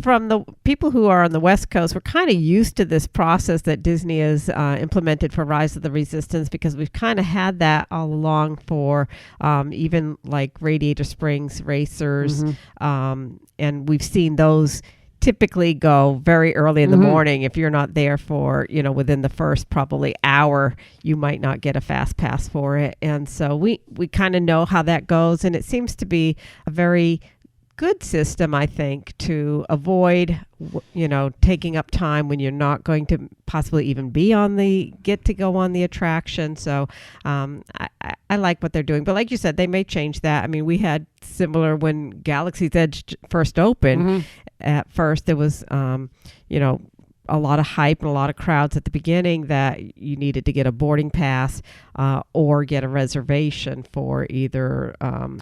from the people who are on the West Coast, we're kind of used to this process that Disney has implemented for Rise of the Resistance, because we've kind of had that all along for even like Radiator Springs Racers. And we've seen those typically go very early in the morning. If you're not there for, within the first probably hour, you might not get a fast pass for it. And so we kind of know how that goes. And it seems to be a very good system, I think, to avoid, taking up time when you're not going to possibly even get to go on the attraction. So I like what they're doing. But like you said, they may change that. I mean, we had similar when Galaxy's Edge first opened. At first, there was, a lot of hype and a lot of crowds at the beginning that you needed to get a boarding pass or get a reservation for either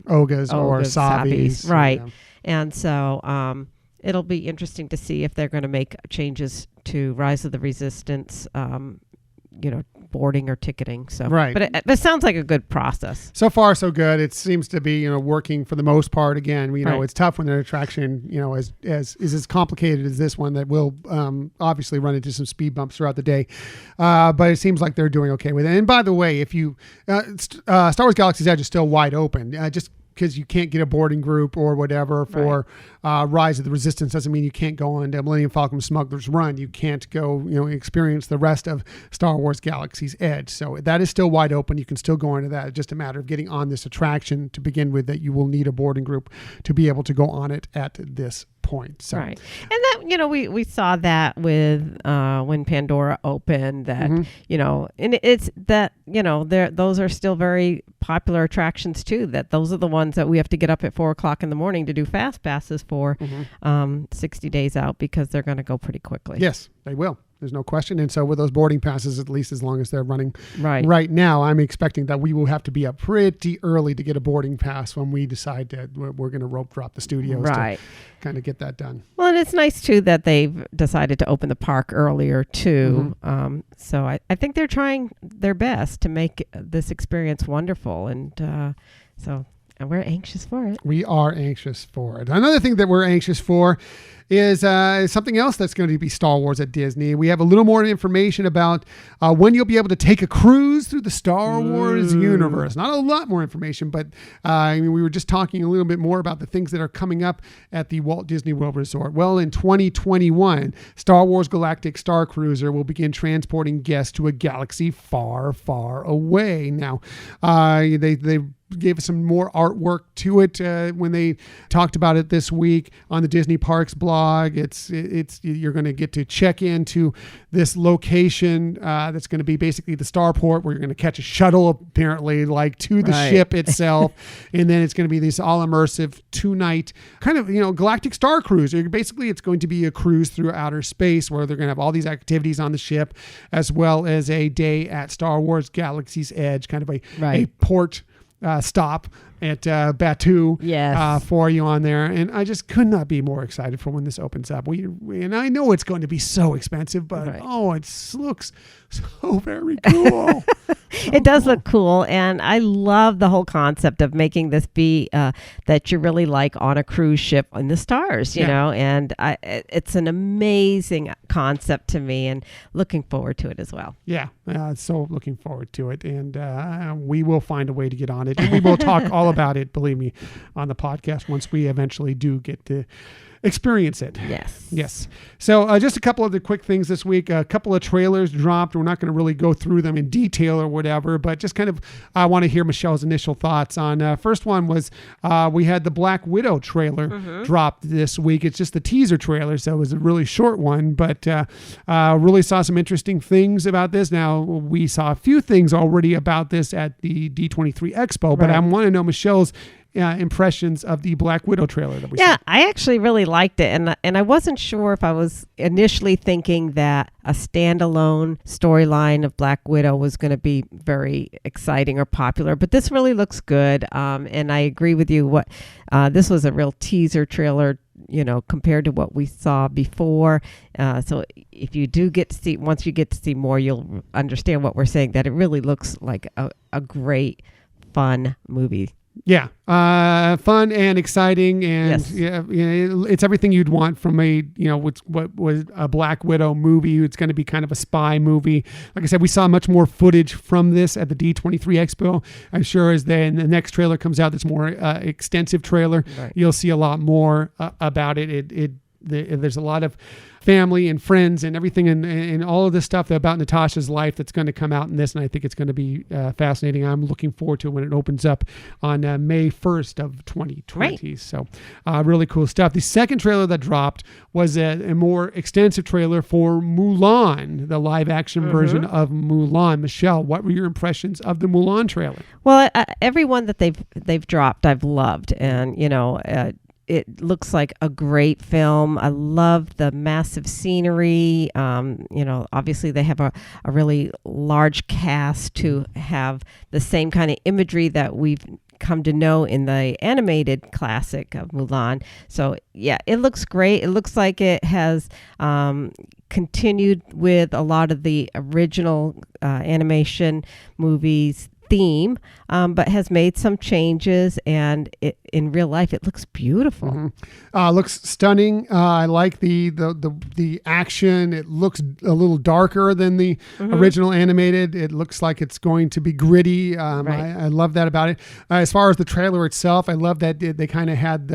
Oga's or Savi's. Right. Yeah. And so it'll be interesting to see if they're going to make changes to Rise of the Resistance, boarding or ticketing. So, but it sounds like a good process. So far, so good. It seems to be, working for the most part. Again, it's tough when an attraction, is as complicated as this one that will obviously run into some speed bumps throughout the day. But it seems like they're doing okay with it. And by the way, if you, Star Wars Galaxy's Edge is still wide open. Just because you can't get a boarding group or whatever for Rise of the Resistance doesn't mean you can't go on to Millennium Falcon Smuggler's Run. You can't go, experience the rest of Star Wars Galaxy's Edge. So that is still wide open. You can still go into that. It's just a matter of getting on this attraction to begin with, that you will need a boarding group to be able to go on it at this point. So. Right. And that, we saw that with when Pandora opened, that, and it's that, those are still very popular attractions too, that those are the ones that we have to get up at 4:00 in the morning to do fast passes for 60 days out, because they're going to go pretty quickly. Yes, they will. There's no question. And so with those boarding passes, at least as long as they're running right now, I'm expecting that we will have to be up pretty early to get a boarding pass when we decide that we're going to rope drop the studios to kind of get that done. Well, and it's nice too that they've decided to open the park earlier too. So I think they're trying their best to make this experience wonderful. And and we're anxious for it. We are anxious for it. Another thing that we're anxious for is something else that's going to be Star Wars at Disney. We have a little more information about when you'll be able to take a cruise through the Star Wars universe. Not a lot more information, but we were just talking a little bit more about the things that are coming up at the Walt Disney World Resort. Well, in 2021, Star Wars Galactic Star Cruiser will begin transporting guests to a galaxy far, far away. Now, they gave us some more artwork to it when they talked about it this week on the Disney Parks blog. It's you're going to get to check into this location that's going to be basically the starport, where you're going to catch a shuttle apparently to the ship itself, and then it's going to be this all immersive 2-night kind of galactic star cruise. Basically, it's going to be a cruise through outer space where they're going to have all these activities on the ship, as well as a day at Star Wars Galaxy's Edge, kind of a port stop at Batu for you on there. And I just could not be more excited for when this opens up. And I know it's going to be so expensive, but it looks so very cool. It does look cool. And I love the whole concept of making this be that you're really like on a cruise ship in the stars, you know, and it's an amazing concept to me, and looking forward to it as well. Yeah. So looking forward to it. And we will find a way to get on it. And we will talk all about it, believe me, on the podcast once we eventually do get to experience it. Yes. So just a couple of the quick things this week. A couple of trailers dropped. We're not going to really go through them in detail or whatever, but just kind of I want to hear Michelle's initial thoughts on. First one was we had the Black Widow trailer dropped this week. It's just the teaser trailer, so it was a really short one, but really saw some interesting things about this. Now, we saw a few things already about this at the D23 Expo, but I want to know Michelle's impressions of the Black Widow trailer that we saw. I actually really liked it, and I wasn't sure if I was initially thinking that a standalone storyline of Black Widow was going to be very exciting or popular, but this really looks good, and I agree with you. This was a real teaser trailer, compared to what we saw before. So if you do get to see, once you get to see more, you'll understand what we're saying, that it really looks like a great, fun movie. Yeah, fun and exciting, and it's everything you'd want from what was a Black Widow movie. It's going to be kind of a spy movie. Like I said, we saw much more footage from this at the D23 Expo. I'm sure as the next trailer comes out, that's more extensive trailer, you'll see a lot more about it. There's a lot of family and friends and everything and all of this stuff about Natasha's life that's going to come out in this, and I think it's going to be fascinating. I'm looking forward to it when it opens up on May 1st of 2020. So really cool stuff. The second trailer that dropped was a more extensive trailer for Mulan, the live action version of Mulan. Michelle, what were your impressions of the Mulan trailer? Well, every one that they've dropped I've loved, and it looks like a great film. I love the massive scenery. Obviously they have a really large cast to have the same kind of imagery that we've come to know in the animated classic of Mulan. So yeah, it looks great. It looks like it has continued with a lot of the original animation movies theme, but has made some changes, and in real life it looks beautiful. Looks stunning. I like the action. It looks a little darker than the original animated. It looks like it's going to be gritty. I love that about it. As far as the trailer itself, I love that they kind of had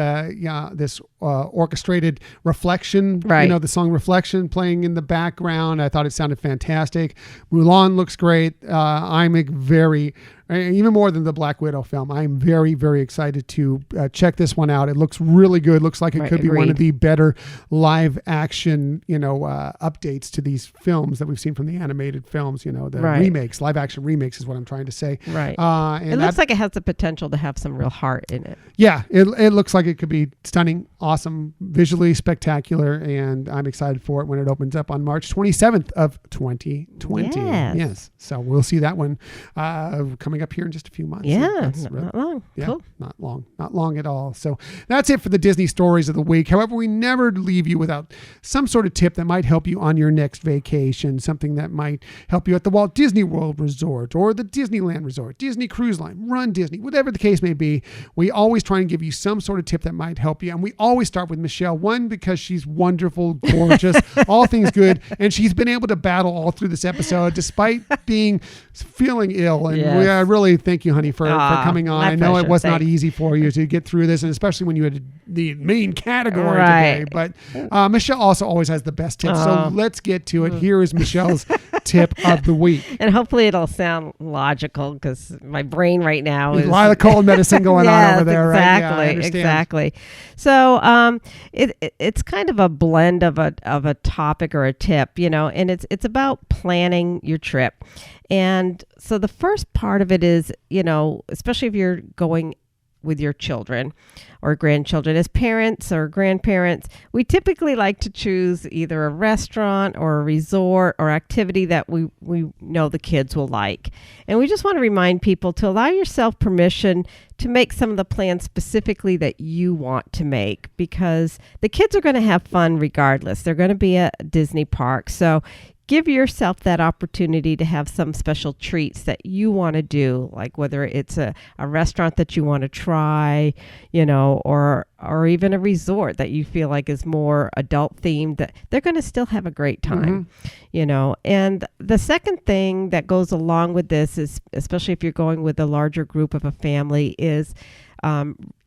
this orchestrated Reflection, the song Reflection playing in the background. I thought it sounded fantastic. Mulan looks great. I'm very, even more than the Black Widow film. I'm very, very excited to check this one out. It looks really good. Looks like it could be one of the better live action, updates to these films that we've seen from the animated films. The remakes, live action remakes is what I'm trying to say. Right. And it looks like it has the potential to have some real heart in it. Yeah, it looks like it could be stunning, awesome, visually spectacular, and I'm excited for it when it opens up on March 27th of 2020. Yes. So we'll see that one coming up here in just a few months. Yeah, not long. Yeah, cool. Not long at all. So that's it for the Disney stories of the week. However, we never leave you without some sort of tip that might help you on your next vacation, something that might help you at the Walt Disney World Resort or the Disneyland Resort, Disney Cruise Line, Run Disney, whatever the case may be. We always try and give you some sort of tip that might help you. And we always start with Michelle, one, because she's wonderful, gorgeous, all things good. And she's been able to battle all through this episode despite feeling ill. And I really thank you, honey, for coming on. I know it was not easy for you to get through this, and especially when you had the main category today. But Michelle also always has the best tips. So let's get to it. Here is Michelle's tip of the week. And hopefully it'll sound logical because my brain right now is... a lot of cold medicine going on over there, exactly, right? Yeah, exactly. So it's kind of a blend of a topic or a tip, and it's about planning your trip. And so the first part of it is, especially if you're going with your children or grandchildren, as parents or grandparents, we typically like to choose either a restaurant or a resort or activity that we know the kids will like. And we just want to remind people to allow yourself permission to make some of the plans specifically that you want to make, because the kids are going to have fun regardless. They're going to be at Disney park. So give yourself that opportunity to have some special treats that you want to do, like whether it's a restaurant that you want to try, or even a resort that you feel like is more adult themed, that they're going to still have a great time, And the second thing that goes along with this is, especially if you're going with a larger group of a family, is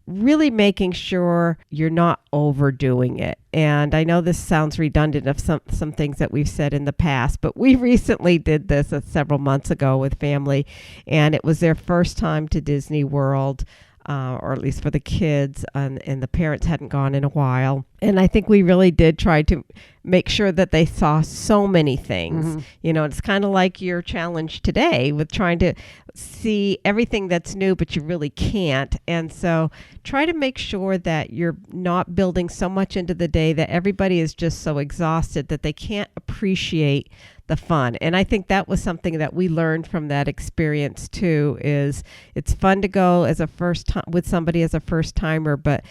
really making sure you're not overdoing it. And I know this sounds redundant of some things that we've said in the past, but we recently did this several months ago with family, and it was their first time to Disney World, or at least for the kids, and the parents hadn't gone in a while. And I think we really did try to make sure that they saw so many things. It's kind of like your challenge today with trying to see everything that's new, but you really can't. And so try to make sure that you're not building so much into the day that everybody is just so exhausted that they can't appreciate the fun. And I think that was something that we learned from that experience too, is it's fun to go as a first time with somebody as a first timer, but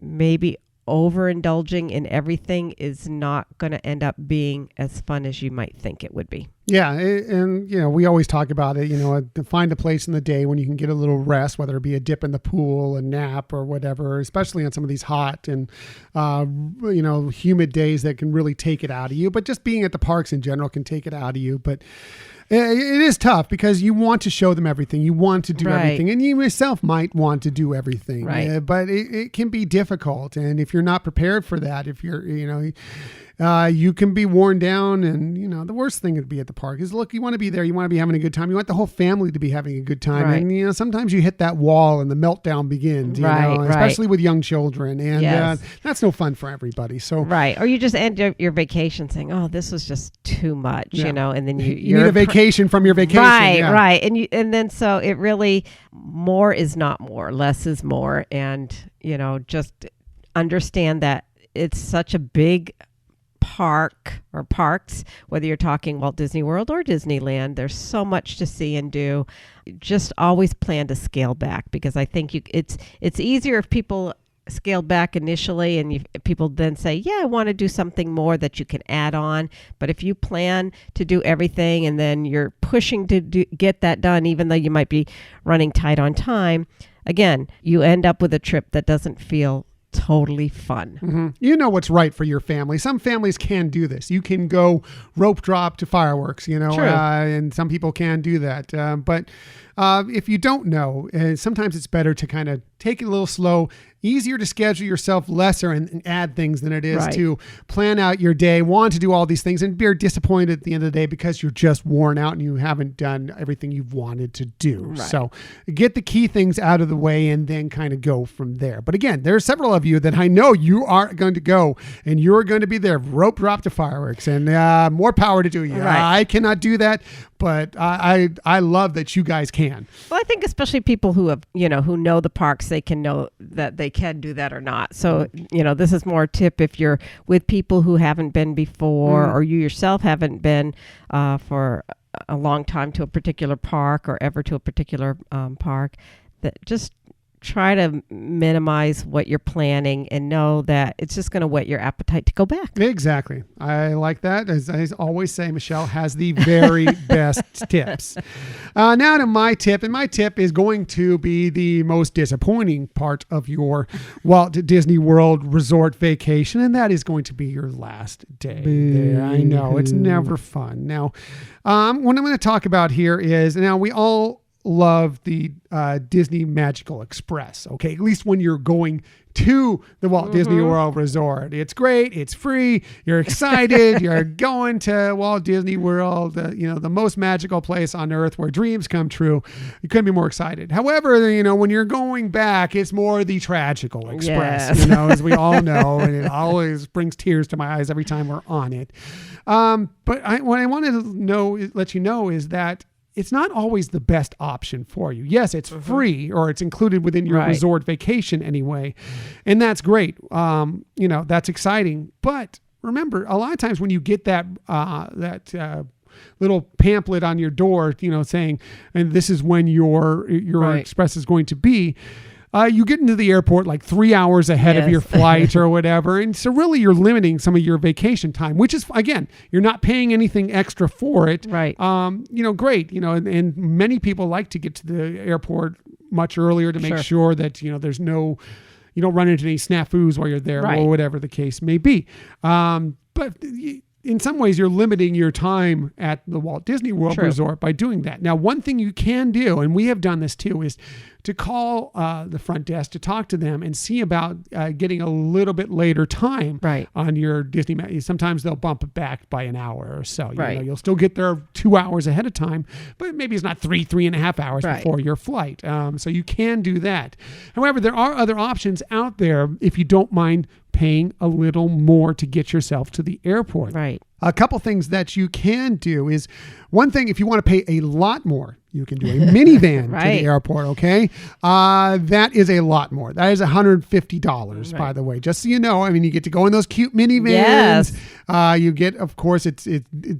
maybe overindulging in everything is not going to end up being as fun as you might think it would be. Yeah. And, we always talk about it, to find a place in the day when you can get a little rest, whether it be a dip in the pool, a nap or whatever, especially on some of these hot and, humid days that can really take it out of you. But just being at the parks in general can take it out of you. But it is tough because you want to show them everything. You want to do everything. And you yourself might want to do everything. Right. But it can be difficult. And if you're not prepared for that, if you're, you can be worn down. And, the worst thing to be at the park is, look, you want to be there. You want to be having a good time. You want the whole family to be having a good time. Right. And, sometimes you hit that wall and the meltdown begins, especially with young children. And that's no fun for everybody. So right. Or you just end your vacation saying, oh, this was just too much, and then you need a vacation from your vacation. Right, right. And then so it really, more is not more, less is more. And, just understand that it's such a big park or parks, whether you're talking Walt Disney World or Disneyland, there's so much to see and do. Just always plan to scale back, because I think it's easier if people scale back initially and people then say, yeah, I want to do something more that you can add on. But if you plan to do everything and then you're pushing to get that done, even though you might be running tight on time, again, you end up with a trip that doesn't feel totally fun. Mm-hmm. You know what's right for your family. Some families can do this. You can go rope drop to fireworks, True. And some people can do that. But if you don't know, sometimes it's better to kind of take it a little slow, easier to schedule yourself lesser and add things than it is to plan out your day, want to do all these things and be disappointed at the end of the day because you're just worn out and you haven't done everything you've wanted to do. Right. So get the key things out of the way and then kind of go from there. But again, there are several of you that I know you are going to go and you're going to be there, rope drop to fireworks, and more power to do you. Right. I cannot do that, but I love that you guys can. Well, I think especially people who have, who know the parks, they can know that they can do that or not. So, this is more a tip if you're with people who haven't been before or you yourself haven't been for a long time to a particular park or ever to a particular park, that just try to minimize what you're planning and know that it's just going to whet your appetite to go back. Exactly. I like that. As I always say, Michelle has the very best tips. Now to my tip, and my tip is going to be the most disappointing part of your Walt Disney World Resort vacation, and that is going to be your last day there. I know, it's never fun. Now, what I'm going to talk about here is, now we all love the Disney Magical Express, okay? At least when you're going to the Walt Disney World Resort. It's great. It's free. You're excited. You're going to Walt Disney World, the most magical place on earth where dreams come true. You couldn't be more excited. However, when you're going back, it's more the tragical express, as we all know, and it always brings tears to my eyes every time we're on it. But what I wanted to let you know is that it's not always the best option for you. Yes, it's free, or it's included within your resort vacation anyway. And that's great. That's exciting. But remember, a lot of times when you get that little pamphlet on your door, saying, and this is when your express is going to be, you get into the airport like 3 hours ahead of your flight or whatever. And so really you're limiting some of your vacation time, which is, again, you're not paying anything extra for it. Right. Great. And many people like to get to the airport much earlier to make sure that, there's no, you don't run into any snafus while you're there or whatever the case may be. But in some ways, you're limiting your time at the Walt Disney World Resort by doing that. Now, one thing you can do, and we have done this too, is to call the front desk to talk to them and see about getting a little bit later time on your Disney. Sometimes they'll bump it back by an hour or so. You'll still get there 2 hours ahead of time, but maybe it's not 3.5 hours before your flight. So you can do that. However, there are other options out there if you don't mind paying a little more to get yourself to the airport. Right. A couple things that you can do is, one thing, if you want to pay a lot more, you can do a minivan to the airport, okay? That is a lot more. That is $150, by the way. Just so you know, I mean, you get to go in those cute minivans. Yes. You get, of course, it's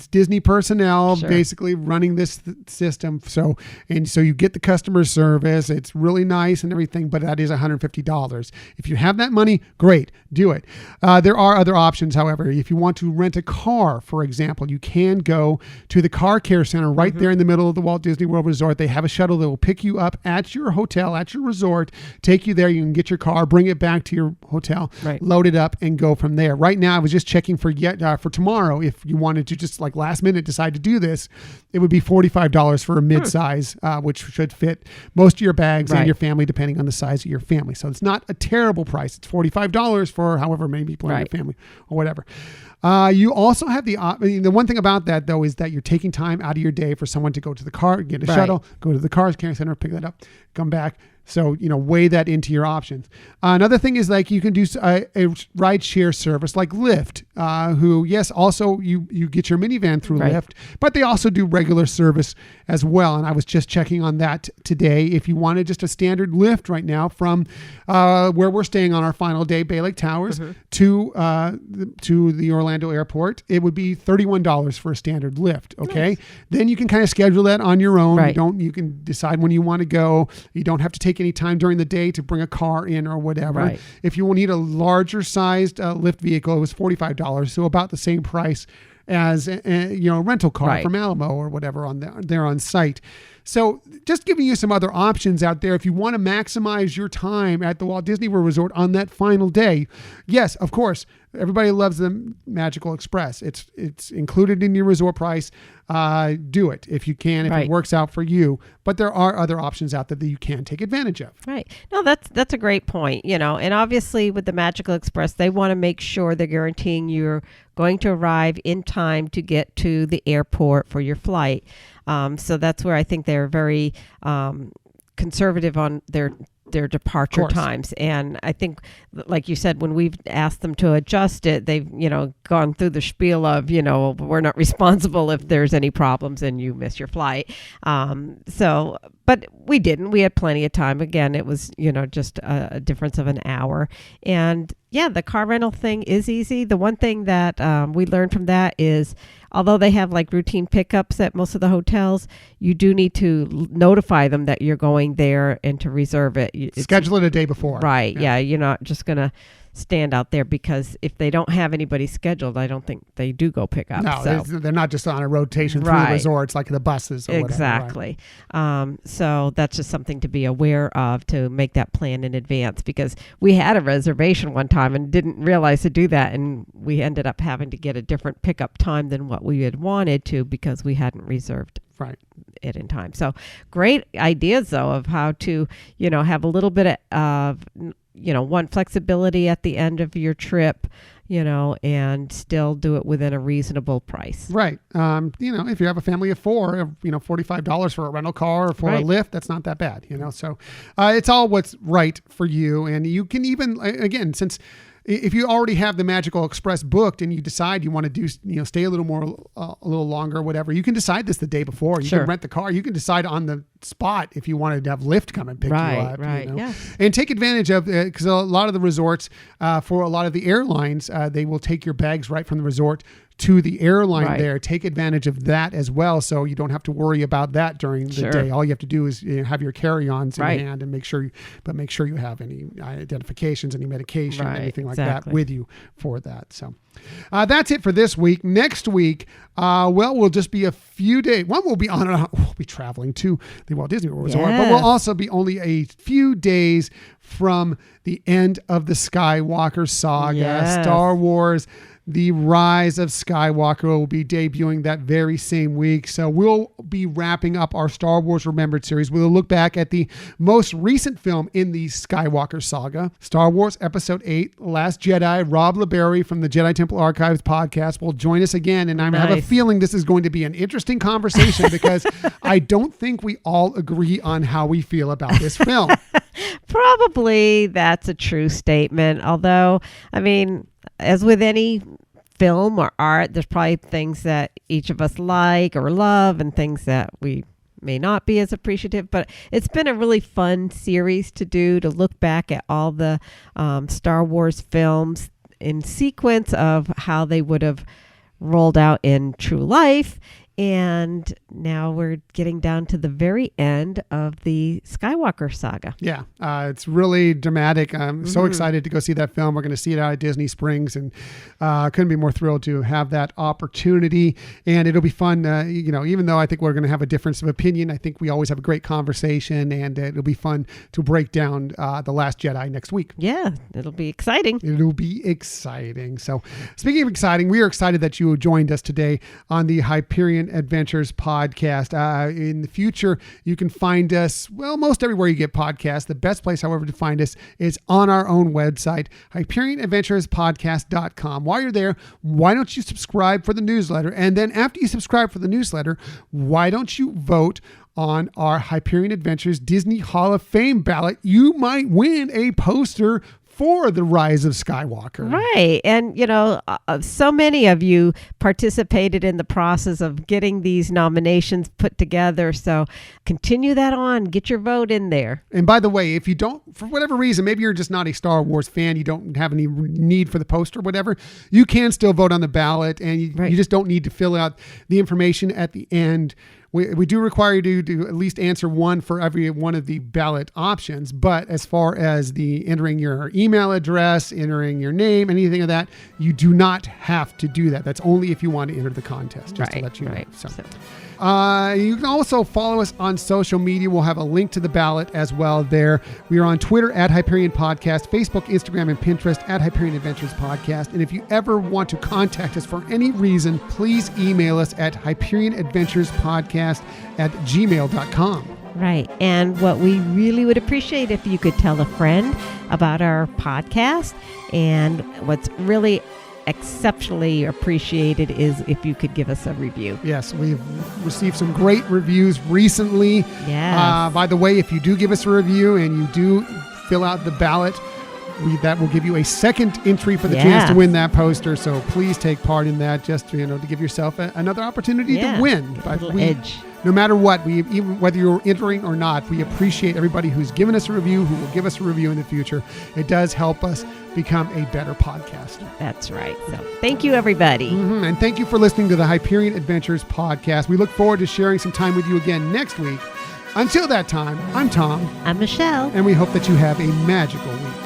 Disney personnel basically running this system. So you get the customer service. It's really nice and everything, but that is $150. If you have that money, great, do it. There are other options, however. If you want to rent a car, for example, you can go to the car care center right there in the middle of the Walt Disney World Resort. They have a shuttle that will pick you up at your hotel, at your resort, take you there. You can get your car, bring it back to your hotel, load it up, and go from there. Right now, I was just checking for tomorrow. If you wanted to just like last minute decide to do this, it would be $45 for a mid-size, which should fit most of your bags and your family, depending on the size of your family. So it's not a terrible price. It's $45 for however many people in your family or whatever. You also have the one thing about that, though, is that you're taking time out of your day for someone to go to the car, get a shuttle, go to the car care center, pick that up, come back. So, weigh that into your options. Another thing is like you can do a ride share service like Lyft, who, yes, also you get your minivan through Lyft, but they also do regular service as well. And I was just checking on that today. If you wanted just a standard Lyft right now from where we're staying on our final day, Bay Lake Towers, to the Orlando airport, it would be $31 for a standard Lyft. Okay. Nice. Then you can kind of schedule that on your own. You can decide when you want to go. You don't have to take any time during the day to bring a car in or whatever. If you will need a larger sized Lyft vehicle, it was $45, so about the same price as a rental car from Alamo or whatever there on site. So just giving you some other options out there if you want to maximize your time at the Walt Disney World Resort on that final day. Yes, of course, everybody loves the Magical Express. It's included in your resort price. Do it if you can, if it works out for you. But there are other options out there that you can take advantage of. Right. No, that's a great point. And obviously with the Magical Express, they want to make sure they're guaranteeing you're going to arrive in time to get to the airport for your flight. So that's where I think they're very conservative on their departure times. And I think, like you said, when we've asked them to adjust it, they've, gone through the spiel of, we're not responsible if there's any problems and you miss your flight. But we didn't. We had plenty of time. Again, it was, just a difference of an hour. And yeah, the car rental thing is easy. The one thing that we learned from that is, although they have like routine pickups at most of the hotels, you do need to notify them that you're going there and to reserve it. Schedule it a day before. Right. Yeah. You're not just going to stand out there, because if they don't have anybody scheduled, I don't think they do go pick up. No, they're not just on a rotation through the resorts like the buses or whatever. Exactly. So that's just something to be aware of, to make that plan in advance, because we had a reservation one time and didn't realize to do that, and we ended up having to get a different pickup time than what we had wanted to, because we hadn't reserved it in time. So great ideas though of how to have a little bit of one, flexibility at the end of your trip, and still do it within a reasonable price. Right. If you have a family of four, $45 for a rental car or for a Lyft, that's not that bad, So it's all what's right for you. And you can even, again, since if you already have the Magical Express booked and you decide you want to do, stay a little more, longer, whatever, you can decide this the day before. You can rent the car. You can decide on the spot if you wanted to have Lyft come and pick you up. And take advantage of, because a lot of the resorts, for a lot of the airlines, they will take your bags right from the resort to the airline there. Take advantage of that as well, so you don't have to worry about that during the day. All you have to do is have your carry-ons in hand and make sure you have any identifications, any medication, anything like that with you for that. So that's it for this week. Next week, we'll just be a few days. We'll be traveling to the Walt Disney World Resort, but we'll also be only a few days from the end of the Skywalker saga. Star Wars: The Rise of Skywalker will be debuting that very same week. So we'll be wrapping up our Star Wars Remembered series. We'll look back at the most recent film in the Skywalker saga, Star Wars Episode 8, Last Jedi. Rob LeBerry from the Jedi Temple Archives podcast will join us again. And I have a feeling this is going to be an interesting conversation, because I don't think we all agree on how we feel about this film. Probably that's a true statement. Although, as with any film or art, there's probably things that each of us like or love and things that we may not be as appreciative. But it's been a really fun series to do, to look back at all the Star Wars films in sequence of how they would have rolled out in true life. And now we're getting down to the very end of the Skywalker saga. Yeah, it's really dramatic. I'm so excited to go see that film. We're going to see it out at Disney Springs, and couldn't be more thrilled to have that opportunity. And it'll be fun, even though I think we're going to have a difference of opinion, I think we always have a great conversation, and it'll be fun to break down The Last Jedi next week. Yeah, it'll be exciting. It'll be exciting. So speaking of exciting, we are excited that you joined us today on the Hyperion Adventures podcast. In the future, you can find us, most everywhere you get podcasts. The best place, however, to find us is on our own website, HyperionAdventurespodcast.com. While you're there, why don't you subscribe for the newsletter? And then after you subscribe for the newsletter, why don't you vote on our Hyperion Adventures Disney Hall of Fame ballot? You might win a poster for The Rise of Skywalker. Right. And, so many of you participated in the process of getting these nominations put together. So continue that on. Get your vote in there. And by the way, if you don't, for whatever reason, maybe you're just not a Star Wars fan, you don't have any need for the poster or whatever, you can still vote on the ballot, and you just don't need to fill out the information at the end we do require you to at least answer one for every one of the ballot options. But as far as the entering your email address, entering your name, anything of that, you do not have to do that. That's only if you want to enter the contest, just to let you know. So. You can also follow us on social media. We'll have a link to the ballot as well there. We are on Twitter at Hyperion Podcast, Facebook, Instagram, and Pinterest at Hyperion Adventures Podcast. And if you ever want to contact us for any reason, please email us at HyperionAdventuresPodcast@gmail.com. Right. And what we really would appreciate if you could tell a friend about our podcast. And what's really exceptionally appreciated is if you could give us a review. Yes, we've received some great reviews recently. Yes. By the way, if you do give us a review and you do fill out the ballot, that will give you a second entry for the chance to win that poster. So please take part in that, just to give yourself another opportunity to win. But edge. No matter what, even whether you're entering or not, we appreciate everybody who's given us a review, who will give us a review in the future. It does help us become a better podcast. That's right. So thank you, everybody. And thank you for listening to the Hyperion Adventures podcast. We look forward to sharing some time with you again next week. Until that time, I'm Tom. I'm Michelle. And we hope that you have a magical week.